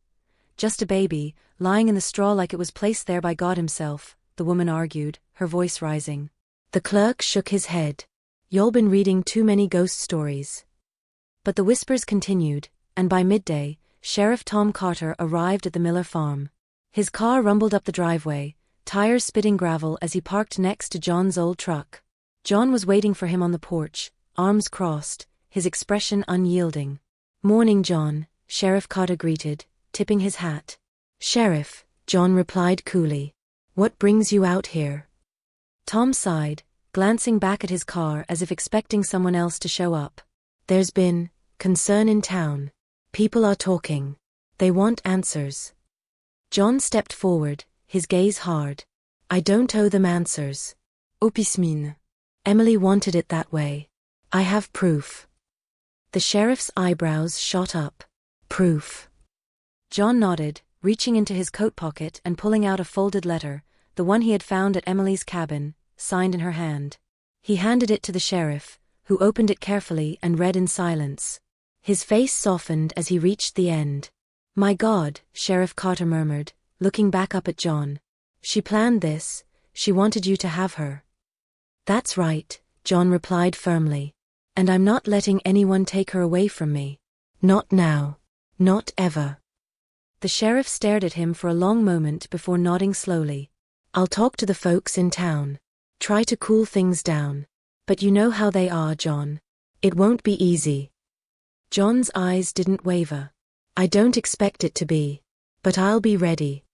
Just a baby, lying in the straw like it was placed there by God himself," the woman argued, her voice rising. The clerk shook his head. "Y'all been reading too many ghost stories." But the whispers continued, and by midday, Sheriff Tom Carter arrived at the Miller farm. His car rumbled up the driveway, tires spitting gravel as he parked next to John's old truck. John was waiting for him on the porch, arms crossed, his expression unyielding. "Morning, John," Sheriff Carter greeted, tipping his hat. "Sheriff," John replied coolly. "What brings you out here?" Tom sighed, glancing back at his car as if expecting someone else to show up. "There's been concern in town. People are talking. They want answers." John stepped forward, his gaze hard. "I don't owe them answers. Opismine. Emily wanted it that way. I have proof." The sheriff's eyebrows shot up. "Proof?" John nodded, reaching into his coat pocket and pulling out a folded letter, the one he had found at Emily's cabin, signed in her hand. He handed it to the sheriff, who opened it carefully and read in silence. His face softened as he reached the end. "My God," Sheriff Carter murmured, looking back up at John. "She planned this. She wanted you to have her." "That's right," John replied firmly. "And I'm not letting anyone take her away from me. Not now. Not ever." The sheriff stared at him for a long moment before nodding slowly. "I'll talk to the folks in town. Try to cool things down. But you know how they are, John. It won't be easy." John's eyes didn't waver. "I don't expect it to be. But I'll be ready."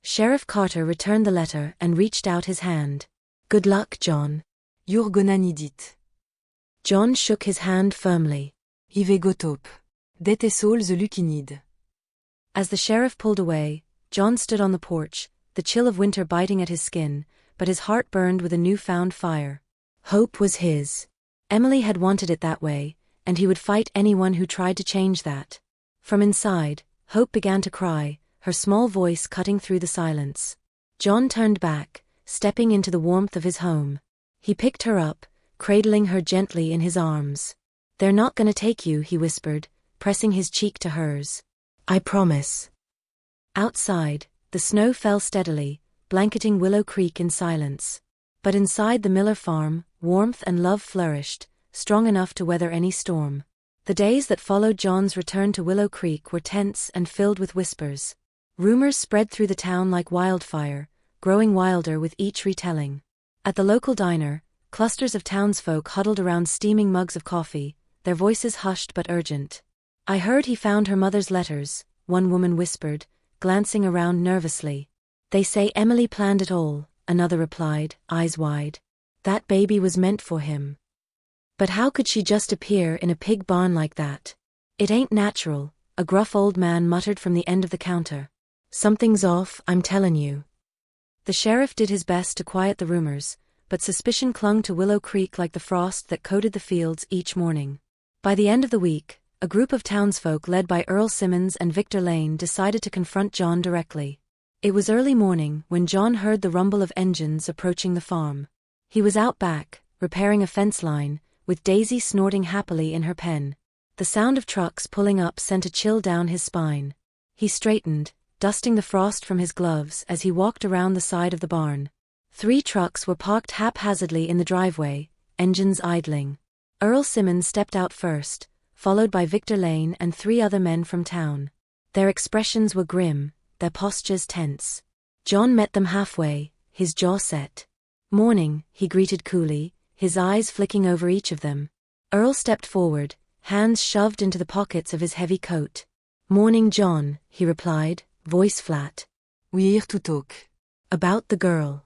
Sheriff Carter returned the letter and reached out his hand. "Good luck, John." Jurgonanidit. John shook his hand firmly. Ive gotop. Detesol the lukinid. As the sheriff pulled away, John stood on the porch, the chill of winter biting at his skin, but his heart burned with a newfound fire. Hope was his. Emily had wanted it that way, and he would fight anyone who tried to change that. From inside, Hope began to cry, her small voice cutting through the silence. John turned back, stepping into the warmth of his home. He picked her up, cradling her gently in his arms. "They're not gonna take you," he whispered, pressing his cheek to hers. "I promise." Outside, the snow fell steadily, blanketing Willow Creek in silence. But inside the Miller farm, warmth and love flourished, strong enough to weather any storm. The days that followed John's return to Willow Creek were tense and filled with whispers. Rumors spread through the town like wildfire, growing wilder with each retelling. At the local diner, clusters of townsfolk huddled around steaming mugs of coffee, their voices hushed but urgent. "I heard he found her mother's letters," one woman whispered, glancing around nervously. "They say Emily planned it all," another replied, eyes wide. "That baby was meant for him. But how could she just appear in a pig barn like that? It ain't natural," a gruff old man muttered from the end of the counter. "Something's off, I'm telling you." The sheriff did his best to quiet the rumors, but suspicion clung to Willow Creek like the frost that coated the fields each morning. By the end of the week, a group of townsfolk led by Earl Simmons and Victor Lane decided to confront John directly. It was early morning when John heard the rumble of engines approaching the farm. He was out back, repairing a fence line, with Daisy snorting happily in her pen. The sound of trucks pulling up sent a chill down his spine. He straightened, dusting the frost from his gloves as he walked around the side of the barn. 3 trucks were parked haphazardly in the driveway, engines idling. Earl Simmons stepped out first, followed by Victor Lane and 3 other men from town. Their expressions were grim, their postures tense. John met them halfway, his jaw set. "Morning," he greeted coolly, his eyes flicking over each of them. Earl stepped forward, hands shoved into the pockets of his heavy coat. "Morning, John," he replied, voice flat. "We're here to talk." "About the girl."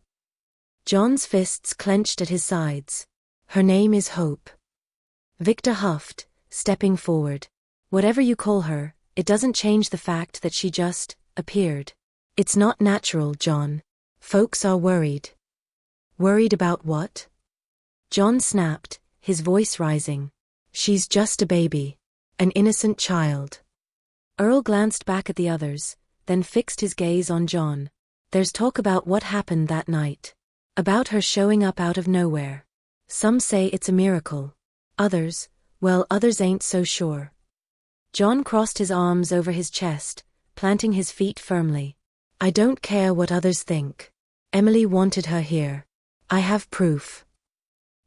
John's fists clenched at his sides. "Her name is Hope." Victor huffed, stepping forward. "Whatever you call her, it doesn't change the fact that she just appeared. It's not natural, John. Folks are worried." "Worried about what?" John snapped, his voice rising. "She's just a baby. An innocent child." Earl glanced back at the others, then fixed his gaze on John. "There's talk about what happened that night. About her showing up out of nowhere. Some say it's a miracle. Others, well, others ain't so sure." John crossed his arms over his chest, planting his feet firmly. "I don't care what others think. Emily wanted her here. I have proof."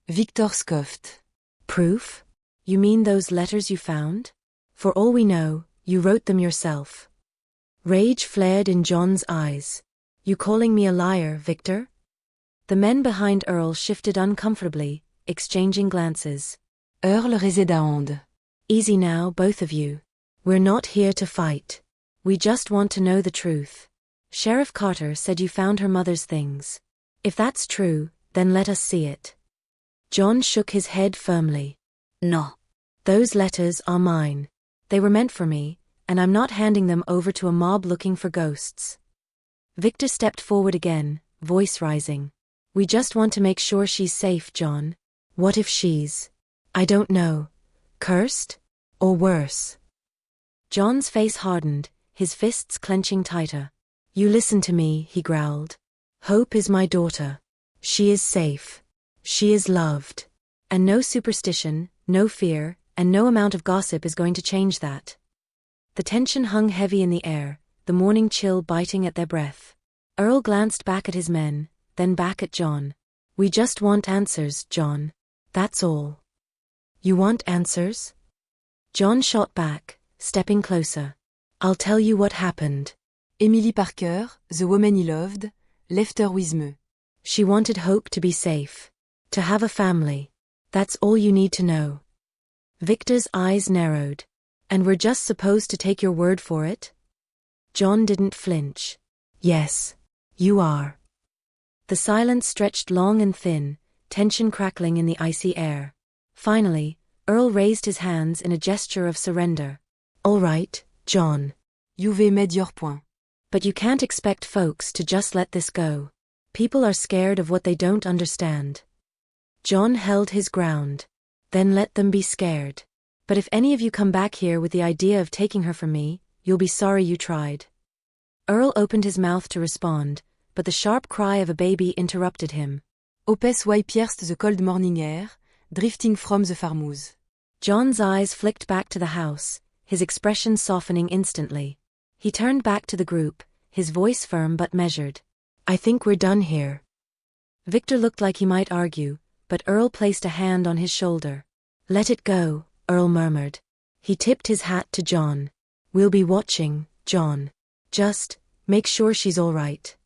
Victor scoffed. "Proof? You mean those letters you found? For all we know, you wrote them yourself. Rage flared in John's eyes. You calling me a liar, Victor? The men behind Earl shifted uncomfortably, exchanging glances. Earl raisait la hand. Easy now, both of you. We're not here to fight. We just want to know the truth. Sheriff Carter said you found her mother's things. If that's true, then let us see it. John shook his head firmly. No. Those letters are mine. They were meant for me, and I'm not handing them over to a mob looking for ghosts. Victor stepped forward again, voice rising. We just want to make sure she's safe, John. What if she's, I don't know, cursed? Or worse? John's face hardened, his fists clenching tighter. You listen to me, he growled. Hope is my daughter. She is safe. She is loved. And no superstition, no fear, and no amount of gossip is going to change that. The tension hung heavy in the air, the morning chill biting at their breath. Earl glanced back at his men, then back at John. We just want answers, John. That's all. You want answers? John shot back, stepping closer. I'll tell you what happened. Emily Parker, the woman he loved, left her with me. She wanted Hope to be safe. To have a family. That's all you need to know. Victor's eyes narrowed. And we're just supposed to take your word for it? John didn't flinch. Yes, you are. The silence stretched long and thin, tension crackling in the icy air. Finally, Earl raised his hands in a gesture of surrender. All right, John. You've made your point. But you can't expect folks to just let this go. People are scared of what they don't understand. John held his ground. Then let them be scared. But if any of you come back here with the idea of taking her from me, you'll be sorry you tried. Earl opened his mouth to respond, but the sharp cry of a baby interrupted him. Opes way pierced the cold morning air, drifting from the farmhouse. John's eyes flicked back to the house, his expression softening instantly. He turned back to the group, his voice firm but measured. I think we're done here. Victor looked like he might argue, but Earl placed a hand on his shoulder. Let it go, Earl murmured. He tipped his hat to John. We'll be watching, John. Just, make sure she's all right.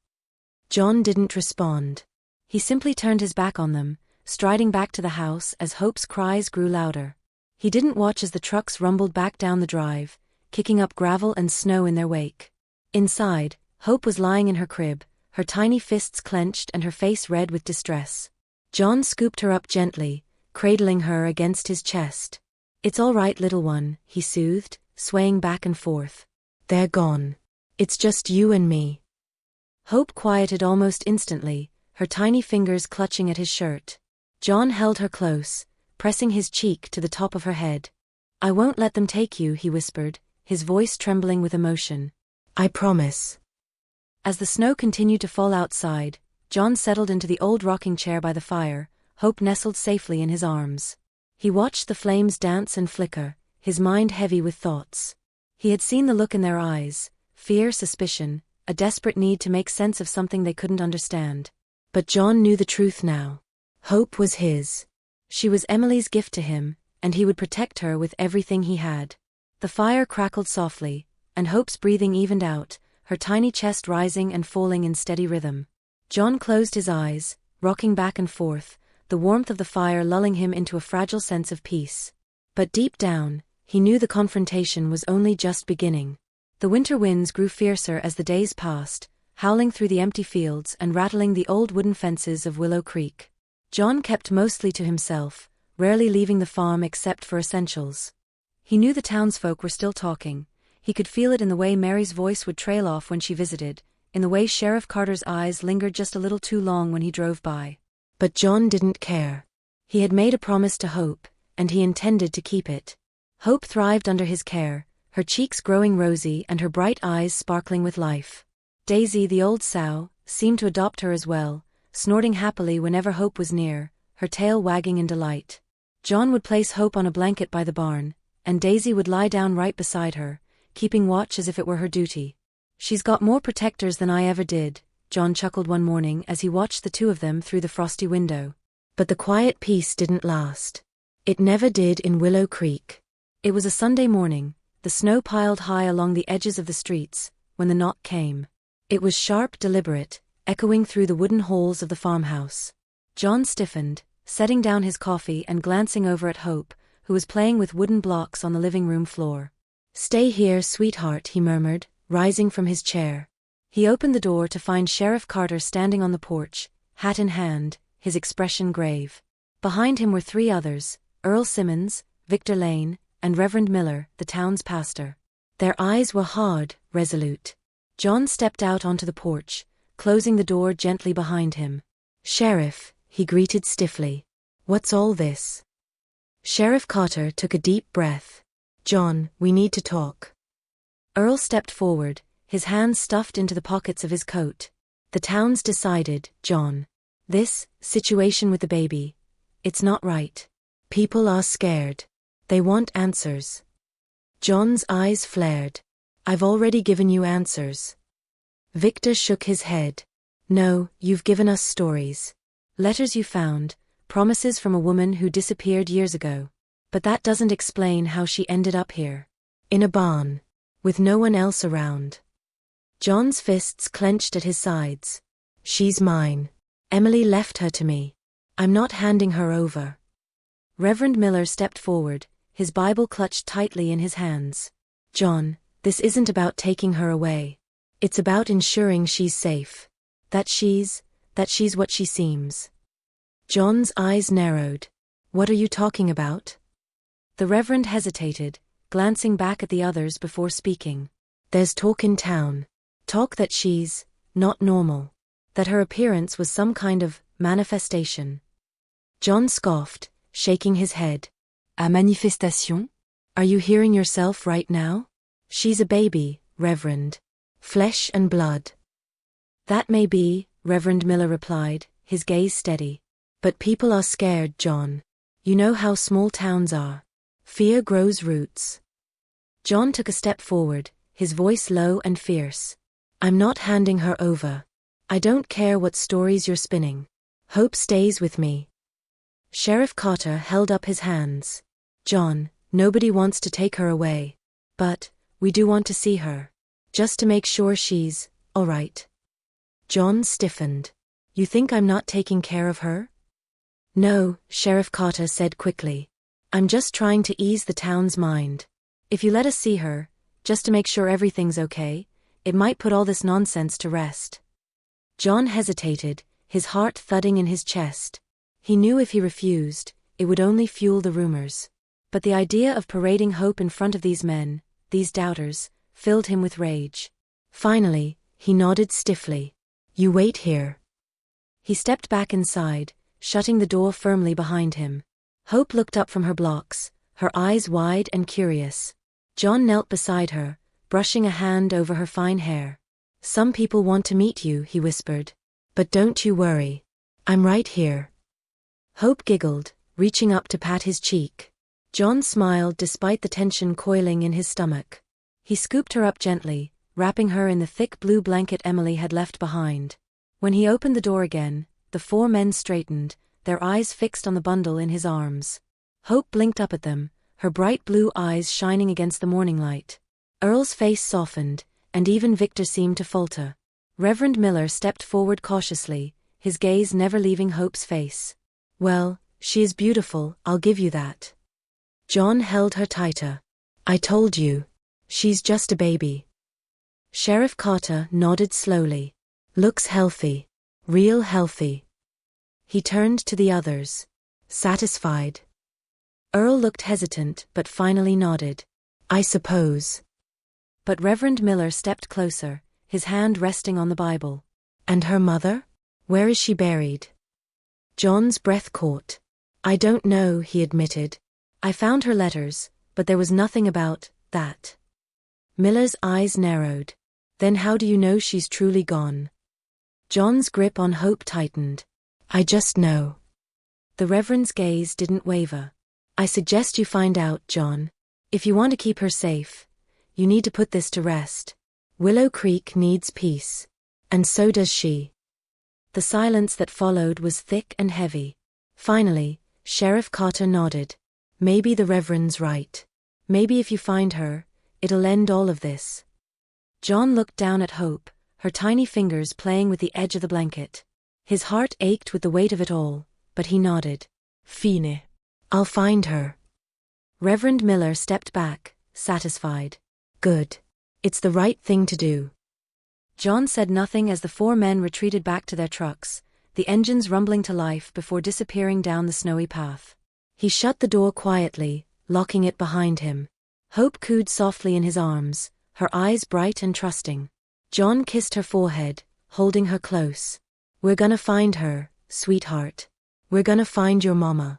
John didn't respond. He simply turned his back on them, striding back to the house as Hope's cries grew louder. He didn't watch as the trucks rumbled back down the drive, kicking up gravel and snow in their wake. Inside, Hope was lying in her crib, her tiny fists clenched and her face red with distress. John scooped her up gently, cradling her against his chest. It's all right, little one, he soothed, swaying back and forth. They're gone. It's just you and me. Hope quieted almost instantly, her tiny fingers clutching at his shirt. John held her close, pressing his cheek to the top of her head. I won't let them take you, he whispered, his voice trembling with emotion. I promise. As the snow continued to fall outside, John settled into the old rocking chair by the fire, Hope nestled safely in his arms. He watched the flames dance and flicker, his mind heavy with thoughts. He had seen the look in their eyes, fear, suspicion, a desperate need to make sense of something they couldn't understand. But John knew the truth now. Hope was his. She was Emily's gift to him, and he would protect her with everything he had. The fire crackled softly, and Hope's breathing evened out, her tiny chest rising and falling in steady rhythm. John closed his eyes, rocking back and forth, the warmth of the fire lulling him into a fragile sense of peace. But deep down, he knew the confrontation was only just beginning. The winter winds grew fiercer as the days passed, howling through the empty fields and rattling the old wooden fences of Willow Creek. John kept mostly to himself, rarely leaving the farm except for essentials. He knew the townsfolk were still talking. He could feel it in the way Mary's voice would trail off when she visited, in the way Sheriff Carter's eyes lingered just a little too long when he drove by. But John didn't care. He had made a promise to Hope, and he intended to keep it. Hope thrived under his care, her cheeks growing rosy and her bright eyes sparkling with life. Daisy, the old sow, seemed to adopt her as well, snorting happily whenever Hope was near, her tail wagging in delight. John would place Hope on a blanket by the barn, and Daisy would lie down right beside her, keeping watch as if it were her duty. She's got more protectors than I ever did, John chuckled one morning as he watched the two of them through the frosty window. But the quiet peace didn't last. It never did in Willow Creek. It was a Sunday morning, the snow piled high along the edges of the streets, when the knock came. It was sharp, deliberate, echoing through the wooden halls of the farmhouse. John stiffened, setting down his coffee and glancing over at Hope, who was playing with wooden blocks on the living room floor. "Stay here, sweetheart," he murmured, rising from his chair. He opened the door to find Sheriff Carter standing on the porch, hat in hand, his expression grave. Behind him were three others, Earl Simmons, Victor Lane, and Reverend Miller, the town's pastor. Their eyes were hard, resolute. John stepped out onto the porch, closing the door gently behind him. "Sheriff," he greeted stiffly. "What's all this?" Sheriff Carter took a deep breath. "John, we need to talk." Earl stepped forward, his hands stuffed into the pockets of his coat. "The town's decided, John. This situation with the baby, it's not right. People are scared. They want answers." John's eyes flared. "I've already given you answers." Victor shook his head. "No, you've given us stories. Letters you found, promises from a woman who disappeared years ago. But that doesn't explain how she ended up here. In a barn. With no one else around." John's fists clenched at his sides. "She's mine. Emily left her to me. I'm not handing her over." Reverend Miller stepped forward, his Bible clutched tightly in his hands. "John, this isn't about taking her away. It's about ensuring she's safe. That she's what she seems." John's eyes narrowed. "What are you talking about?" The Reverend hesitated, glancing back at the others before speaking. "There's talk in town. Talk that she's not normal. That her appearance was some kind of manifestation." John scoffed, shaking his head. A manifestation? "Are you hearing yourself right now? She's a baby, Reverend. Flesh and blood." "That may be," Reverend Miller replied, his gaze steady. "But people are scared, John. You know how small towns are. Fear grows roots." John took a step forward, his voice low and fierce. "I'm not handing her over. I don't care what stories you're spinning. Hope stays with me." Sheriff Carter held up his hands. "John, nobody wants to take her away. But we do want to see her. Just to make sure she's all right." John stiffened. "You think I'm not taking care of her?" "No," Sheriff Carter said quickly. "I'm just trying to ease the town's mind. If you let us see her, just to make sure everything's okay, it might put all this nonsense to rest." John hesitated, his heart thudding in his chest. He knew if he refused, it would only fuel the rumors. But the idea of parading Hope in front of these men, these doubters, filled him with rage. Finally, he nodded stiffly. "You wait here." He stepped back inside, shutting the door firmly behind him. Hope looked up from her blocks, her eyes wide and curious. John knelt beside her, brushing a hand over her fine hair. "Some people want to meet you," he whispered. "But don't you worry. I'm right here." Hope giggled, reaching up to pat his cheek. John smiled despite the tension coiling in his stomach. He scooped her up gently, wrapping her in the thick blue blanket Emily had left behind. When he opened the door again, the four men straightened, their eyes fixed on the bundle in his arms. Hope blinked up at them, her bright blue eyes shining against the morning light. Earl's face softened, and even Victor seemed to falter. Reverend Miller stepped forward cautiously, his gaze never leaving Hope's face. "Well, she is beautiful, I'll give you that." John held her tighter. "I told you. She's just a baby." Sheriff Carter nodded slowly. "Looks healthy. Real healthy." He turned to the others. "Satisfied?" Earl looked hesitant but finally nodded. "I suppose." But Reverend Miller stepped closer, his hand resting on the Bible. "And her mother? Where is she buried?" John's breath caught. "I don't know," he admitted. "I found her letters, but there was nothing about that." Miller's eyes narrowed. "Then how do you know she's truly gone?" John's grip on Hope tightened. "I just know." The Reverend's gaze didn't waver. "I suggest you find out, John. If you want to keep her safe, you need to put this to rest. Willow Creek needs peace. And so does she." The silence that followed was thick and heavy. Finally, Sheriff Carter nodded. Maybe the Reverend's right. Maybe if you find her, it'll end all of this. John looked down at Hope, her tiny fingers playing with the edge of the blanket. His heart ached with the weight of it all, but he nodded. Fine. I'll find her. Reverend Miller stepped back, satisfied. Good. It's the right thing to do. John said nothing as the four men retreated back to their trucks, the engines rumbling to life before disappearing down the snowy path. He shut the door quietly, locking it behind him. Hope cooed softly in his arms, her eyes bright and trusting. John kissed her forehead, holding her close. We're gonna find her, sweetheart. We're gonna find your mama.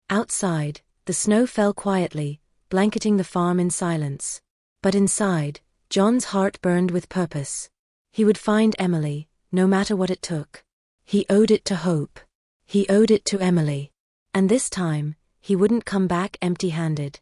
Outside, the snow fell quietly, blanketing the farm in silence. But inside, John's heart burned with purpose. He would find Emily, no matter what it took. He owed it to Hope. He owed it to Emily. And this time, he wouldn't come back empty-handed.